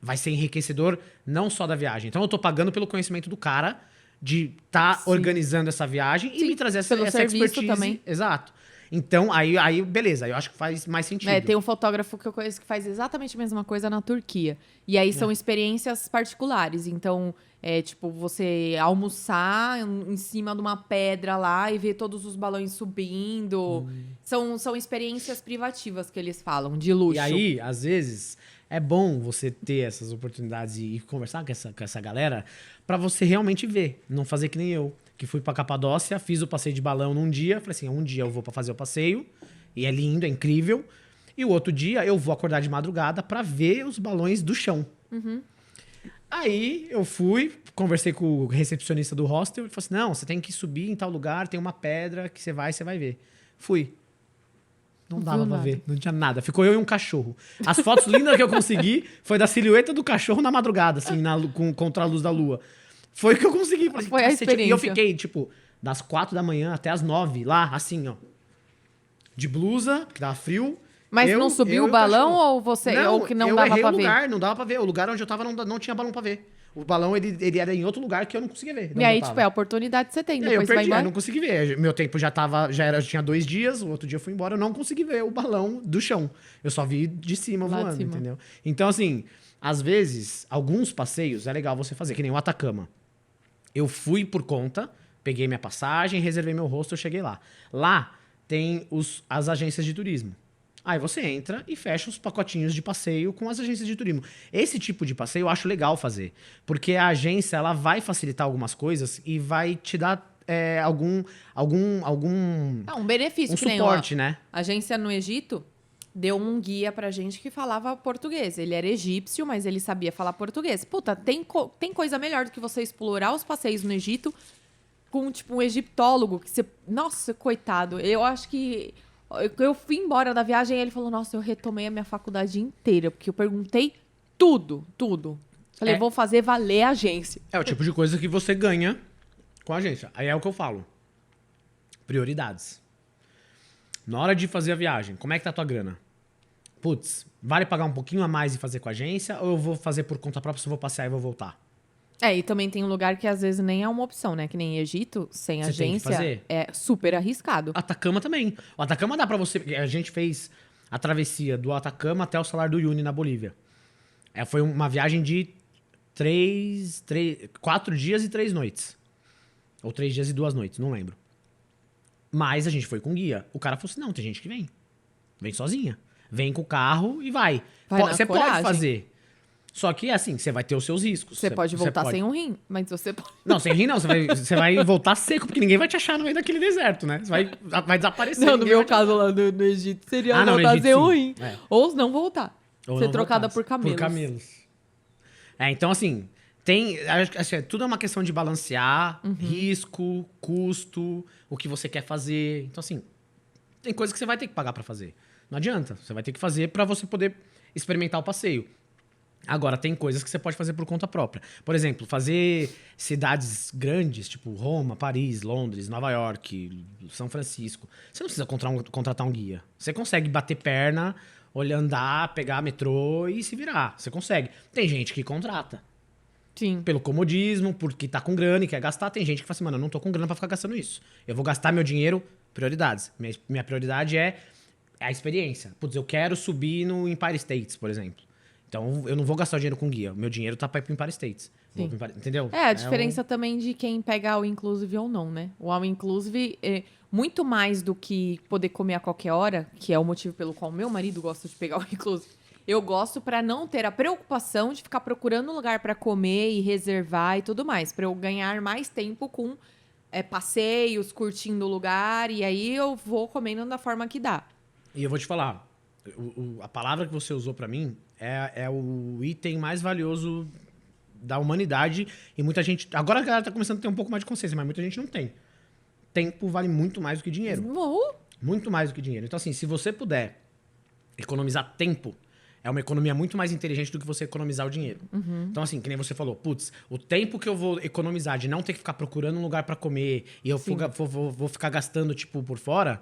vai ser enriquecedor não só da viagem. Então eu tô pagando pelo conhecimento do cara de estar organizando essa viagem e Sim, me trazer pelo essa serviço expertise. também. Exato. Então, aí beleza, eu acho que faz mais sentido. Tem um fotógrafo que eu conheço que faz exatamente a mesma coisa na Turquia. E aí são experiências particulares. Então, tipo, você almoçar em cima de uma pedra lá e ver todos os balões subindo. São experiências privativas que eles falam, de luxo. E aí, às vezes, é bom você ter essas oportunidades e conversar com essa galera pra você realmente ver. Não fazer que nem eu, que fui pra Capadócia, fiz o passeio de balão num dia. Falei assim, um dia eu vou pra fazer o passeio. E é lindo, é incrível. E o outro dia eu vou acordar de madrugada pra ver os balões do chão. Aí eu fui, conversei com o recepcionista do hostel. Ele falou assim, não, você tem que subir em tal lugar, tem uma pedra que você vai ver. Fui. Não dava pra ver, não tinha nada. Ficou eu e um cachorro. As fotos lindas que eu consegui foi da silhueta do cachorro na madrugada, assim, contra a luz da lua. Foi o que eu consegui. Falei, foi a experiência. E eu fiquei, tipo, das 4 da manhã até as 9, lá, assim, ó. De blusa, que dava frio. Mas não subiu o balão ou você Não, ou que não eu dava errei pra o ver? lugar, não dava pra ver. O lugar onde eu tava não tinha balão pra ver. O balão, ele era em outro lugar que eu não conseguia ver. E aí, tipo, é a oportunidade que você tem, E aí eu depois você vai perdi, eu embora. não consegui ver. Meu tempo eu tinha 2 dias, o outro dia eu fui embora, eu não consegui ver o balão do chão. Eu só vi de cima Lá de voando, cima. entendeu? Então, assim, às vezes, alguns passeios é legal você fazer, que nem o Atacama. Eu fui por conta, peguei minha passagem, reservei meu hostel, eu cheguei lá. Lá tem as agências de turismo. Aí você entra e fecha os pacotinhos de passeio com as agências de turismo. Esse tipo de passeio eu acho legal fazer. Porque a agência ela vai facilitar algumas coisas e vai te dar algum Um benefício, que nem suporte, né? a agência no Egito deu um guia pra gente que falava português. Ele era egípcio, mas ele sabia falar português. Puta, tem coisa melhor do que você explorar os passeios no Egito com, tipo, um egiptólogo que você... Nossa, coitado. Eu acho que... Eu fui embora da viagem e ele falou, nossa, eu retomei a minha faculdade inteira, porque eu perguntei tudo. Falei, vou fazer valer a agência. É o tipo de coisa que você ganha com a agência. Aí é o que eu falo. Prioridades. Na hora de fazer a viagem, como é que tá a tua grana? Putz, vale pagar um pouquinho a mais e fazer com a agência? Ou eu vou fazer por conta própria, se eu vou passear e vou voltar? E também tem um lugar que às vezes nem é uma opção, né? Que nem Egito, sem Você tem que agência, fazer. é super arriscado. Atacama também. O Atacama dá pra você... A gente fez a travessia do Atacama até o Salar do Uyuni, na Bolívia. Foi uma viagem de 4 dias e 3 noites. Ou 3 dias e 2 noites, não lembro. Mas a gente foi com guia. O cara falou assim, não, tem gente que vem. Vem sozinha. Vem com o carro e vai. Você pode fazer. Só que, assim, você vai ter os seus riscos. Você pode voltar sem um rim, mas você pode... Não, sem rim não. Você vai voltar seco, porque ninguém vai te achar no meio daquele deserto, né? Você vai desaparecer. Não, no meu caso lá no Egito, seria no voltar Egito, sem um sim. rim. Ou não voltar. Ou Ser não trocada voltasse. por camelos. Por camelos. Então, assim, acho que tudo é uma questão de balancear risco, custo, o que você quer fazer. Então, assim, tem coisas que você vai ter que pagar pra fazer. Não adianta. Você vai ter que fazer pra você poder experimentar o passeio. Agora, tem coisas que você pode fazer por conta própria. Por exemplo, fazer cidades grandes, tipo Roma, Paris, Londres, Nova York, São Francisco. Você não precisa contratar um guia. Você consegue bater perna, andar, pegar metrô e se virar. Você consegue. Tem gente que contrata. Sim. Pelo comodismo, porque tá com grana e quer gastar. Tem gente que fala assim, mano, eu não tô com grana pra ficar gastando isso. Eu vou gastar meu dinheiro, prioridades. Minha prioridade é a experiência. Putz, eu quero subir no Empire States, por exemplo. Então, eu não vou gastar o dinheiro com guia. O meu dinheiro tá pra ir pro Empire States. Entendeu? A diferença também de quem pega o inclusive ou não, né? O all inclusive é muito mais do que poder comer a qualquer hora, que é o motivo pelo qual meu marido gosta de pegar o inclusive. Eu gosto pra não ter a preocupação de ficar procurando um lugar pra comer e reservar e tudo mais. Pra eu ganhar mais tempo com passeios, curtindo o lugar. E aí eu vou comendo da forma que dá. E eu vou te falar. A palavra que você usou pra mim é o item mais valioso da humanidade. E muita gente... Agora a galera tá começando a ter um pouco mais de consciência, mas muita gente não tem. Tempo vale muito mais do que dinheiro. Muito mais do que dinheiro. Então, assim, se você puder economizar tempo, é uma economia muito mais inteligente do que você economizar o dinheiro. Então, assim, que nem você falou, putz, o tempo que eu vou economizar de não ter que ficar procurando um lugar pra comer e eu vou ficar gastando, tipo, por fora...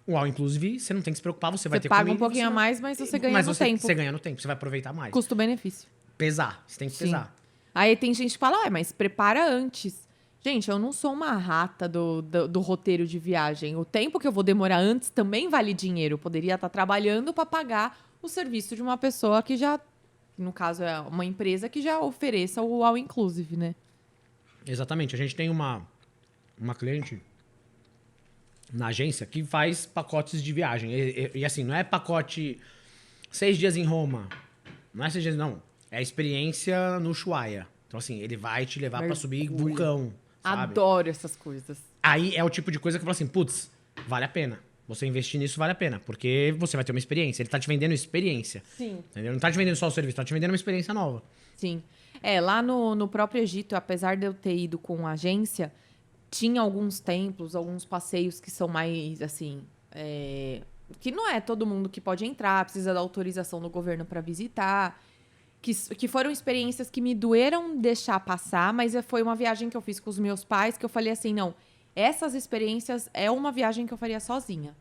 O all inclusive, você não tem que se preocupar, você vai ter paga comida, um pouquinho a mais, mas você ganha no tempo. Você ganha no tempo, você vai aproveitar mais. Custo-benefício. Pesar, você tem que pesar. Aí tem gente que fala, mas prepara antes. Gente, eu não sou uma rata do roteiro de viagem. O tempo que eu vou demorar antes também vale dinheiro. Eu poderia estar trabalhando para pagar o serviço de uma pessoa que já, no caso, é uma empresa que já ofereça o all inclusive, né? Exatamente. A gente tem uma cliente na agência que faz pacotes de viagem. E assim, não é pacote 6 dias em Roma. Não é 6 dias, não. É a experiência no Ushuaia. Então, assim, ele vai te levar pra subir vulcão, sabe? Adoro essas coisas. Aí é o tipo de coisa que eu falo assim, putz, vale a pena. Você investir nisso vale a pena. Porque você vai ter uma experiência. Ele tá te vendendo experiência. Sim. Entendeu? Não tá te vendendo só o serviço, tá te vendendo uma experiência nova. Sim. Lá no próprio Egito, apesar de eu ter ido com agência, tinha alguns templos, alguns passeios que são mais, assim... que não é todo mundo que pode entrar, precisa da autorização do governo para visitar. Que foram experiências que me doeram deixar passar, mas foi uma viagem que eu fiz com os meus pais, que eu falei assim, não, essas experiências é uma viagem que eu faria sozinha.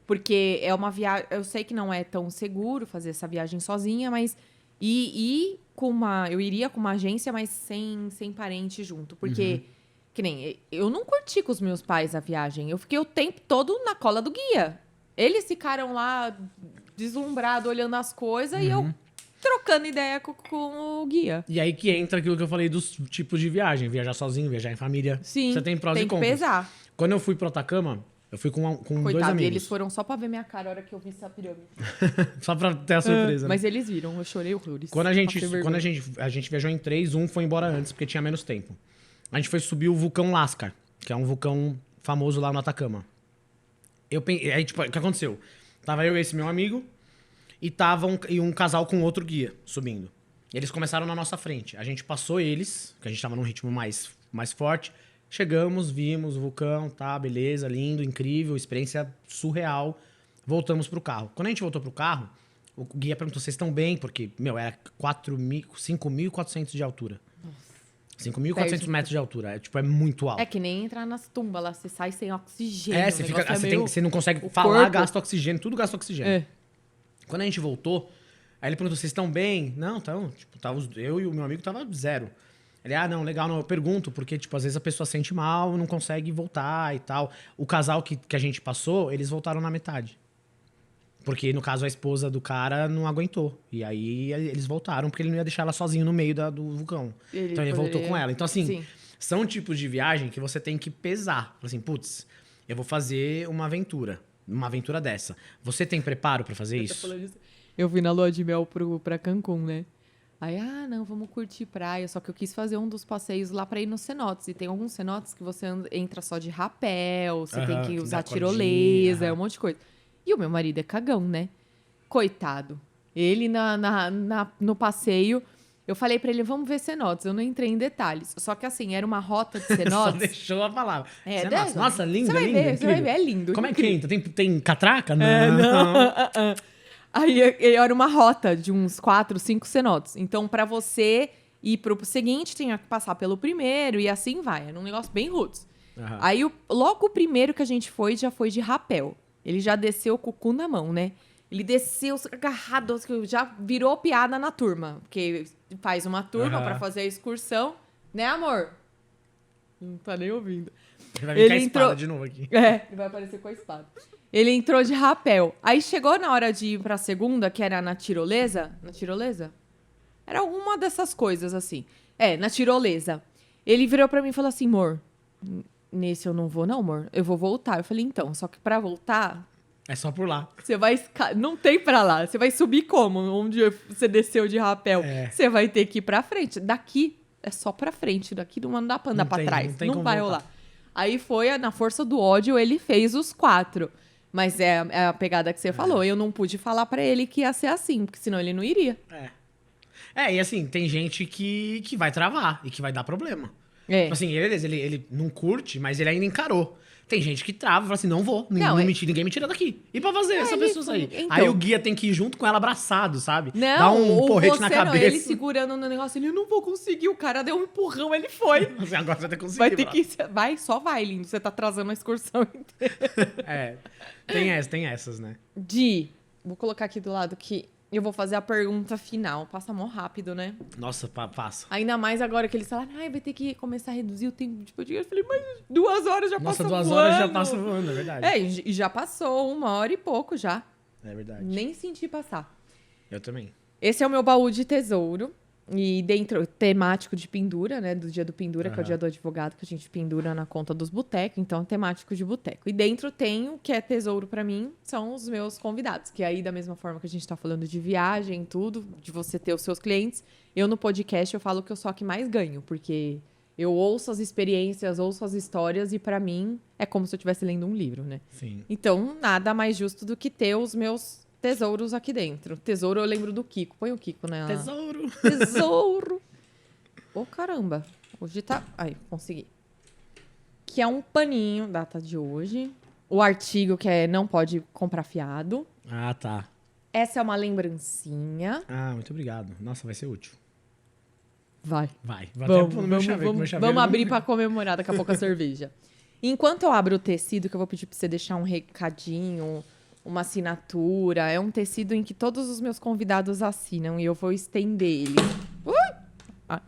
Porque é uma viagem... Eu sei que não é tão seguro fazer essa viagem sozinha, mas... eu iria com uma agência, mas sem parente junto. Porque, que nem... Eu não curti com os meus pais a viagem. Eu fiquei o tempo todo na cola do guia. Eles ficaram lá deslumbrados, olhando as coisas, e eu trocando ideia com o guia. E aí que entra aquilo que eu falei dos tipos de viagem. Viajar sozinho, viajar em família. Sim, você tem prós e tem que contras. pesar. Quando eu fui pro Atacama, eu fui com Coitado, dois amigos. eles foram só pra ver minha cara a hora que eu vi essa pirâmide. Só pra ter a surpresa, né? Mas eles viram, eu chorei horrores. Quando a gente Passei viajou em 3, um foi embora antes, porque tinha menos tempo. A gente foi subir o vulcão Lascar, que é um vulcão famoso lá no Atacama. Aí, tipo, o que aconteceu? Tava eu e esse meu amigo, e um casal com outro guia subindo. Eles começaram na nossa frente. A gente passou eles, que a gente tava num ritmo mais forte. Chegamos, vimos o vulcão, tá, beleza, lindo, incrível, experiência surreal. Voltamos pro carro. Quando a gente voltou pro carro, o guia perguntou, vocês estão bem? Porque, era 5.400 de altura. 5.400 metros de altura. É muito alto. É que nem entrar nas tumbas lá, você sai sem oxigênio. Você não consegue falar, corpo. Gasta oxigênio, tudo gasta oxigênio. Quando a gente voltou, aí ele perguntou, vocês estão bem? Não, então, eu e o meu amigo tava 0. Ele, não, legal, não, eu pergunto, porque, às vezes a pessoa sente mal, não consegue voltar e tal. O casal que a gente passou, eles voltaram na metade. Porque, no caso, a esposa do cara não aguentou. E aí, eles voltaram, porque ele não ia deixar ela sozinho no meio do vulcão. Então, ele voltou com ela. Então, assim, sim. São tipos de viagem que você tem que pesar. Assim, putz, eu vou fazer uma aventura dessa. Você tem preparo pra fazer isso? Eu fui na lua de mel pra Cancún, né? Aí, não, vamos curtir praia. Só que eu quis fazer um dos passeios lá pra ir nos cenotes. E tem alguns cenotes que você entra só de rapel, você tem que usar tirolesa, um monte de coisa. E o meu marido é cagão, né? Coitado. Ele, no passeio, eu falei pra ele, vamos ver cenotes. Eu não entrei em detalhes. Só que, assim, era uma rota de cenotes. Só deixou a palavra. Nossa, lindo, você vai lindo. Ver, você vai ver, é lindo. Como é que entra? Tem catraca? Não. Aí era uma rota de uns 4, 5 cenotes. Então, pra você ir pro seguinte, tinha que passar pelo primeiro e assim vai. Era um negócio bem roots. Aí, logo o primeiro que a gente foi, já foi de rapel. Ele já desceu com o cu na mão, né? Ele desceu agarrado, já virou piada na turma. Porque faz uma turma pra fazer a excursão. Né, amor? Não tá nem ouvindo. Ele vai vir com a espada de novo aqui. Ele vai aparecer com a espada. Ele entrou de rapel. Aí chegou na hora de ir pra segunda, que era na tirolesa. Na tirolesa? Era alguma dessas coisas, assim. Na tirolesa. Ele virou pra mim e falou assim, amor, nesse eu não vou não, amor. Eu vou voltar. Eu falei, então, só que pra voltar... É só por lá. Você vai... Não tem pra lá. Você vai subir como? Onde você desceu de rapel. Você vai ter que ir pra frente. Daqui é só pra frente. Daqui não dá pra andar pra trás. Não vai rolar. Aí foi, na força do ódio, ele fez os 4. Mas é a pegada que você falou. Eu não pude falar pra ele que ia ser assim, porque senão ele não iria. E assim, tem gente que vai travar e que vai dar problema. Assim, ele não curte, mas ele ainda encarou. Tem gente que trava e fala assim, não vou, ninguém me tira daqui. E pra fazer essa pessoa sair? Então, aí o guia tem que ir junto com ela abraçado, sabe? Não, dá um porrete na cabeça. Ele segurando no negócio, ele, eu não vou conseguir. O cara deu um empurrão, ele foi. Você agora vai ter que conseguir. Só vai, lindo. Você tá atrasando a excursão inteira. Tem essas, né? Vou colocar aqui do lado que eu vou fazer a pergunta final. Passa mó rápido, né? Nossa, passa. Ainda mais agora que eles falaram, vai ter que começar a reduzir o tempo de podcast. Eu falei, mas 2 horas já Nossa, passou 2 voando. horas já passa voando, é verdade. E já passou 1 hora e pouco já. É verdade. Nem senti passar. Eu também. Esse é o meu baú de tesouro. E dentro, temático de pendura, né? Do dia do pendura, que é o dia do advogado, que a gente pendura na conta dos botecos. Então, temático de boteco. E dentro tem o que é tesouro pra mim, são os meus convidados. Que aí, da mesma forma que a gente tá falando de viagem, tudo, de você ter os seus clientes, eu no podcast eu falo que eu sou a que mais ganho. Porque eu ouço as experiências, ouço as histórias e pra mim é como se eu estivesse lendo um livro, né? Sim. Então, nada mais justo do que ter os meus tesouros aqui dentro. Tesouro eu lembro do Kiko. Põe o Kiko, né? Tesouro. Tesouro. Ô, caramba. Hoje tá... Aí, consegui. Que é um paninho, data de hoje. O artigo que é não pode comprar fiado. Ah, tá. Essa é uma lembrancinha. Ah, muito obrigado. Nossa, vai ser útil. Vai. Vai. Vou até pôr no meu chaveiro. Vamos abrir pra comemorar daqui a pouco a cerveja. Enquanto eu abro o tecido, que eu vou pedir pra você deixar um recadinho, uma assinatura. É um tecido em que todos os meus convidados assinam e eu vou estender ele.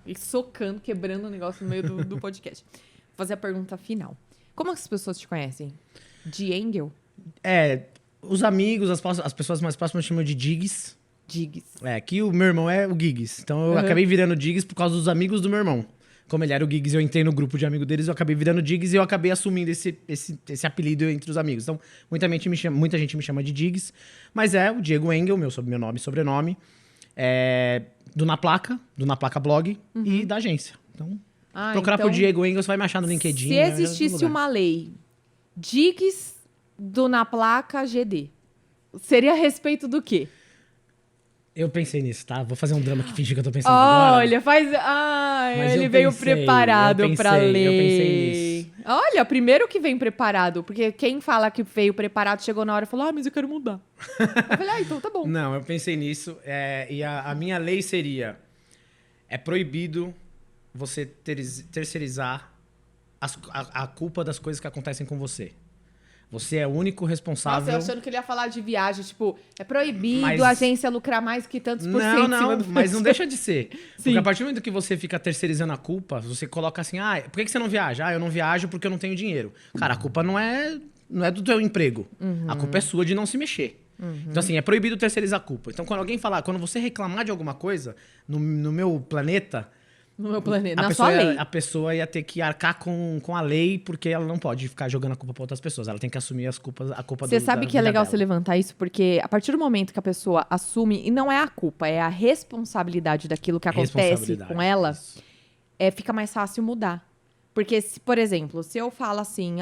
E socando, quebrando o negócio no meio do podcast. Vou fazer a pergunta final. Como as pessoas te conhecem? De Engel? Os amigos, as pessoas mais próximas chamam de Diggs. Diggs. Aqui o meu irmão é o Giggs. Então eu acabei virando Diggs por causa dos amigos do meu irmão. Como ele era o Giggs, eu entrei no grupo de amigo deles, eu acabei virando Diggs e eu acabei assumindo esse apelido entre os amigos. Então, muita gente me chama de Diggs, mas é o Diego Engel, meu nome e sobrenome, do Na Placa Blog e da agência. Então, procurar por Diego Engel, você vai me achar no LinkedIn. Se existisse uma lei, Diggs do Na Placa GD, seria a respeito do quê? Eu pensei nisso, tá? Vou fazer um drama que finge que eu tô pensando agora. Olha, faz... ele veio preparado pra ler. Eu pensei nisso. Olha, primeiro que vem preparado. Porque quem fala que veio preparado, chegou na hora e falou, mas eu quero mudar. Eu falei, então tá bom. Não, eu pensei nisso. E a minha lei seria... É proibido você terceirizar a culpa das coisas que acontecem com você. Você é o único responsável... Nossa, eu achando que ele ia falar de viagem, tipo, é proibido a agência lucrar mais que tantos por cento em cima do... Mas não deixa de ser. Sim. Porque a partir do momento que você fica terceirizando a culpa, você coloca assim, por que você não viaja? Eu não viajo porque eu não tenho dinheiro. Cara, a culpa não é do teu emprego. A culpa é sua de não se mexer. Então, assim, é proibido terceirizar a culpa. Então, quando alguém falar, quando você reclamar de alguma coisa, no meu planeta... No meu planeta, na sua lei. A pessoa ia ter que arcar com a lei, porque ela não pode ficar jogando a culpa para outras pessoas. Ela tem que assumir a culpa Você sabe que é legal você levantar isso, porque a partir do momento que a pessoa assume, e não é a culpa, é a responsabilidade daquilo que acontece com ela, fica mais fácil mudar. Porque, por exemplo, se eu falo assim,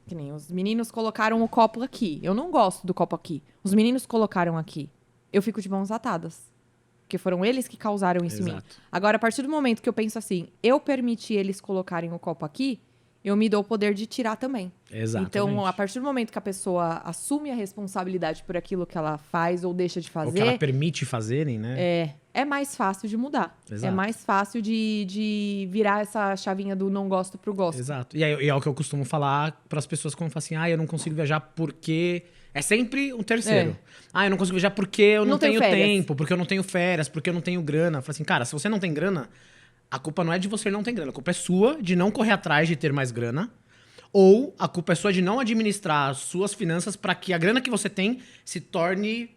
que nem os meninos colocaram o copo aqui. Eu não gosto do copo aqui. Os meninos colocaram aqui. Eu fico de mãos atadas. Porque foram eles que causaram isso em mim. Agora, a partir do momento que eu penso assim, eu permiti eles colocarem o copo aqui, eu me dou o poder de tirar também. Exatamente. Então, a partir do momento que a pessoa assume a responsabilidade por aquilo que ela faz ou deixa de fazer... Ou que ela permite fazerem, né? É mais fácil de mudar. Exato. É mais fácil de virar essa chavinha do não gosto pro gosto. Exato. E é o que eu costumo falar para as pessoas quando falam assim, eu não consigo viajar porque... É sempre um terceiro. Eu não consigo viajar porque eu não tenho tempo, porque eu não tenho férias, porque eu não tenho grana. Fala assim, cara, se você não tem grana, a culpa não é de você não ter grana. A culpa é sua de não correr atrás de ter mais grana. Ou a culpa é sua de não administrar as suas finanças para que a grana que você tem se torne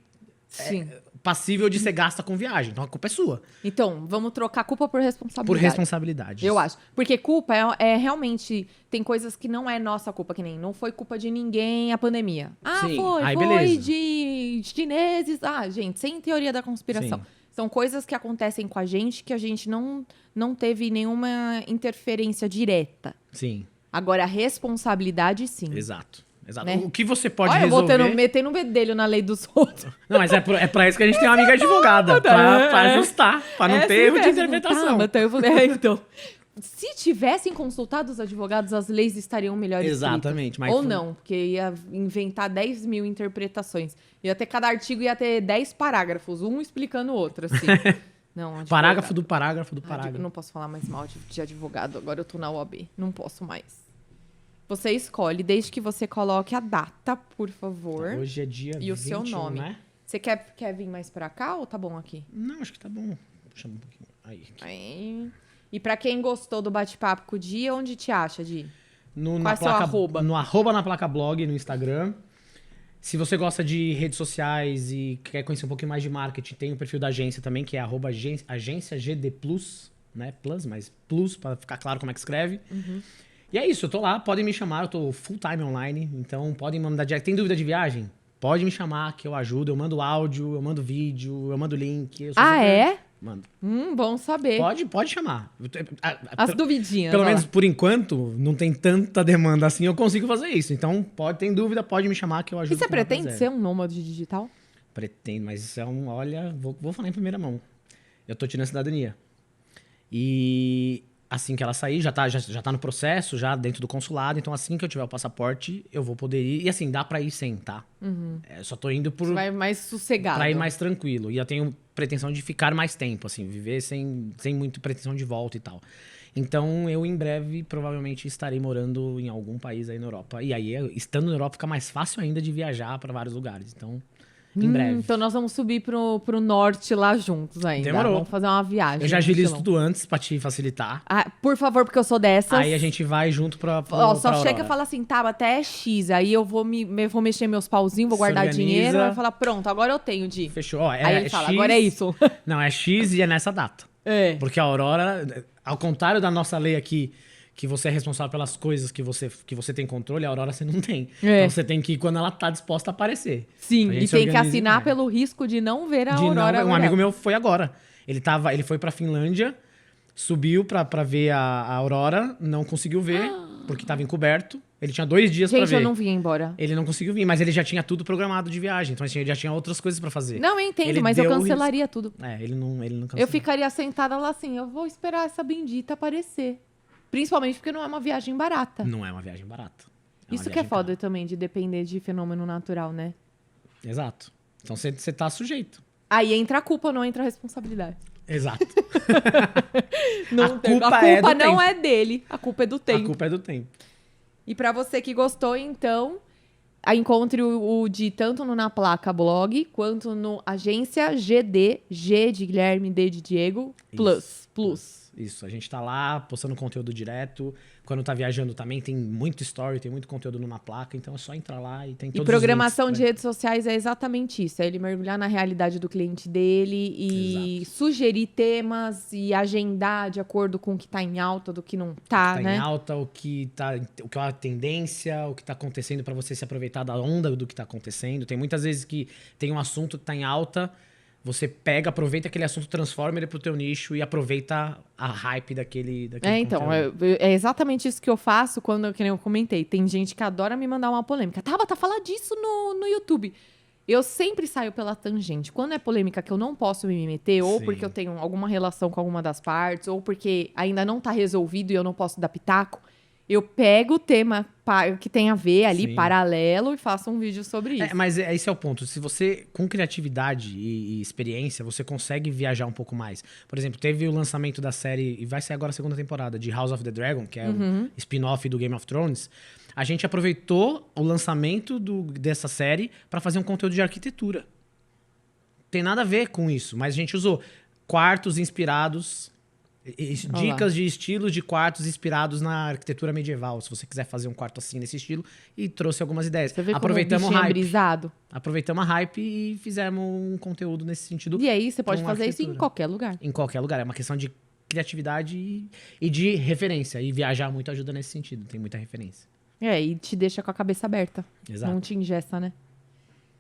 passível de ser gasta com viagem. Então a culpa é sua. Então, vamos trocar culpa por responsabilidade. Por responsabilidade. Eu acho. Porque culpa é realmente... Tem coisas que não é nossa culpa, que nem não foi culpa de ninguém a pandemia. Sim. Foi beleza. de chineses. Gente, sem teoria da conspiração. Sim. São coisas que acontecem com a gente que a gente não teve nenhuma interferência direta. Sim. Agora, a responsabilidade, sim. Exato. Né? O que você pode resolver... Eu metendo um bedelho na lei dos outros. Não, mas é pra isso que a gente tem uma amiga advogada. Pra ajustar, pra não ter erro de interpretação. Então, se tivessem consultado os advogados, as leis estariam melhores. Exatamente. Ou não, porque ia inventar 10 mil interpretações. Ia ter cada artigo, ia ter 10 parágrafos, um explicando o outro, assim. Não, parágrafo do parágrafo do parágrafo. Não posso falar mais mal de advogado, agora eu tô na UAB. Não posso mais. Você escolhe, desde que você coloque a data, por favor. Hoje é dia 21, e o seu nome. Né? Você quer vir mais pra cá ou tá bom aqui? Não, acho que tá bom. Puxa um pouquinho. Aí. Aí. E pra quem gostou do bate-papo com o Di, onde te acha, Di? Qual é seu arroba? No arroba na placa blog, no Instagram. Se você gosta de redes sociais e quer conhecer um pouquinho mais de marketing, tem o perfil da agência também, que é arroba agência GD Plus, né? Plus, mas Plus, pra ficar claro como é que escreve. E é isso, eu tô lá, podem me chamar, eu tô full time online, então podem me mandar direct. Tem dúvida de viagem? Pode me chamar que eu ajudo, eu mando áudio, eu mando vídeo, eu mando link. Eu sou super... É? Mando. Bom saber. Pode chamar. As duvidinhas. Pelo menos por enquanto, não tem tanta demanda assim, eu consigo fazer isso. Então, tem dúvida, pode me chamar que eu ajudo. E você pretende ser um nômade digital? Pretendo, mas isso é olha, vou falar em primeira mão. Eu tô tirando a cidadania. E assim que ela sair, já tá no processo, já dentro do consulado. Então, assim que eu tiver o passaporte, eu vou poder ir. E assim, dá pra ir sem, tá? Só tô indo por... Você vai mais sossegado. Pra ir mais tranquilo. E eu tenho pretensão de ficar mais tempo, assim. Viver sem muito pretensão de volta e tal. Então, eu em breve, provavelmente, estarei morando em algum país aí na Europa. E aí, estando na Europa, fica mais fácil ainda de viajar pra vários lugares. Então... Em breve. Então nós vamos subir pro norte lá juntos ainda. Demorou. Vamos fazer uma viagem. Eu já agilizo tudo antes pra te facilitar. Ah, por favor, porque eu sou dessas. Aí a gente vai junto pra só chega Aurora. e fala assim, tá, até X. Aí eu vou mexer meus pauzinhos, vou guardar organiza. dinheiro. Vai falar, pronto, agora eu tenho, Di. Fechou. Ó, Aí ele fala, X... agora é isso. Não, é X e é nessa data. É. Porque a Aurora, ao contrário da nossa lei aqui, que você é responsável pelas coisas que você tem controle, a Aurora você não tem. É. Então você tem que ir quando ela tá disposta a aparecer. Sim, A gente e se tem que organiza assinar demais. pelo risco de não ver a De não- aurora. um amigo meu foi agora. Ele foi pra Finlândia, subiu pra ver a Aurora, não conseguiu ver, porque tava encoberto. Ele tinha 2 dias pra Gente, ver. eu não vim embora. Ele não conseguiu vir, mas ele já tinha tudo programado de viagem. Então, assim, ele já tinha outras coisas pra fazer. Não, eu entendo, Ele mas eu deu o cancelaria tudo. Ele não cancelou. Eu ficaria sentada lá assim, eu vou esperar essa bendita aparecer. Principalmente porque não é uma viagem barata. Não é uma viagem barata. É uma Isso que é viagem foda cara. também, de depender de fenômeno natural, né? Exato. Então você tá sujeito. Aí entra a culpa, não entra a responsabilidade. Exato. Não A tem- culpa a é culpa do não tempo. é dele, a culpa é do A tempo. culpa é do tempo. E pra você que gostou, então, encontre o Di tanto no Na Placa Blog, quanto no Agência GD, G de Guilherme, D de Diego, Plus. Isso, a gente tá lá postando conteúdo direto. Quando tá viajando também, tem muito story, tem muito conteúdo numa placa. Então é só entrar lá e tem E todos programação os de links, redes sociais é exatamente isso. É ele mergulhar na realidade do cliente dele e sugerir temas e agendar de acordo com o que tá em alta, do que não tá, tá né? em alta, o que é a tendência, o que tá acontecendo para você se aproveitar da onda do que tá acontecendo. Tem muitas vezes que tem um assunto que tá em alta, você pega, aproveita aquele assunto, transforma ele pro teu nicho e aproveita a hype daquele Então, conteúdo. é exatamente isso que eu faço quando, que nem eu comentei. Tem gente que adora me mandar uma polêmica. Tabata, fala disso no YouTube. Eu sempre saio pela tangente. Quando é polêmica que eu não posso me meter, ou Sim. porque eu tenho alguma relação com alguma das partes, ou porque ainda não tá resolvido e eu não posso dar pitaco, eu pego o tema que tem a ver ali, Sim. paralelo, e faço um vídeo sobre isso. Mas esse é o ponto. Se você, com criatividade e experiência, você consegue viajar um pouco mais. Por exemplo, teve o lançamento da série, e vai ser agora a 2ª temporada, de House of the Dragon, que é o spin-off do Game of Thrones. A gente aproveitou o lançamento dessa série para fazer um conteúdo de arquitetura. Tem nada a ver com isso, mas a gente usou quartos inspirados... Dicas de estilos de quartos inspirados na arquitetura medieval, se você quiser fazer um quarto assim nesse estilo, e trouxe algumas ideias. Você vê Aproveitamos como o o bichinho é hype. brisado? Aproveitamos a hype e fizemos um conteúdo nesse sentido. E aí, você pode com fazer isso em arquitetura. qualquer lugar. Em qualquer lugar. É uma questão de criatividade e de referência. E viajar muito ajuda nesse sentido. Tem muita referência. E te deixa com a cabeça aberta. Exato. Não te ingessa, né?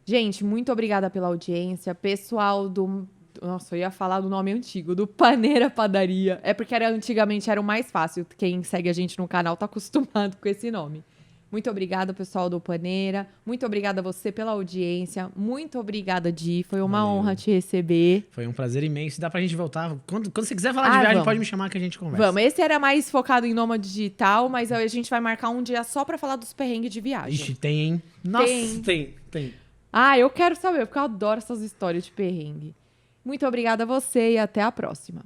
Gente, muito obrigada pela audiência. Pessoal do... Nossa, eu ia falar do nome antigo, do Paneira Padaria. É porque antigamente era o mais fácil. Quem segue a gente no canal tá acostumado com esse nome. Muito obrigada, pessoal do Paneira. Muito obrigada a você pela audiência. Muito obrigada, Di. Foi uma Valeu. honra te receber. Foi um prazer imenso. Dá pra gente voltar. Quando você quiser falar de viagem, vamos. pode me chamar que a gente conversa. Vamos, esse era mais focado em nômade digital, mas a gente vai marcar um dia só pra falar dos perrengues de viagem. Ixi, tem, hein? Nossa, tem. Ah, eu quero saber, porque eu adoro essas histórias de perrengue. Muito obrigada a você e até a próxima.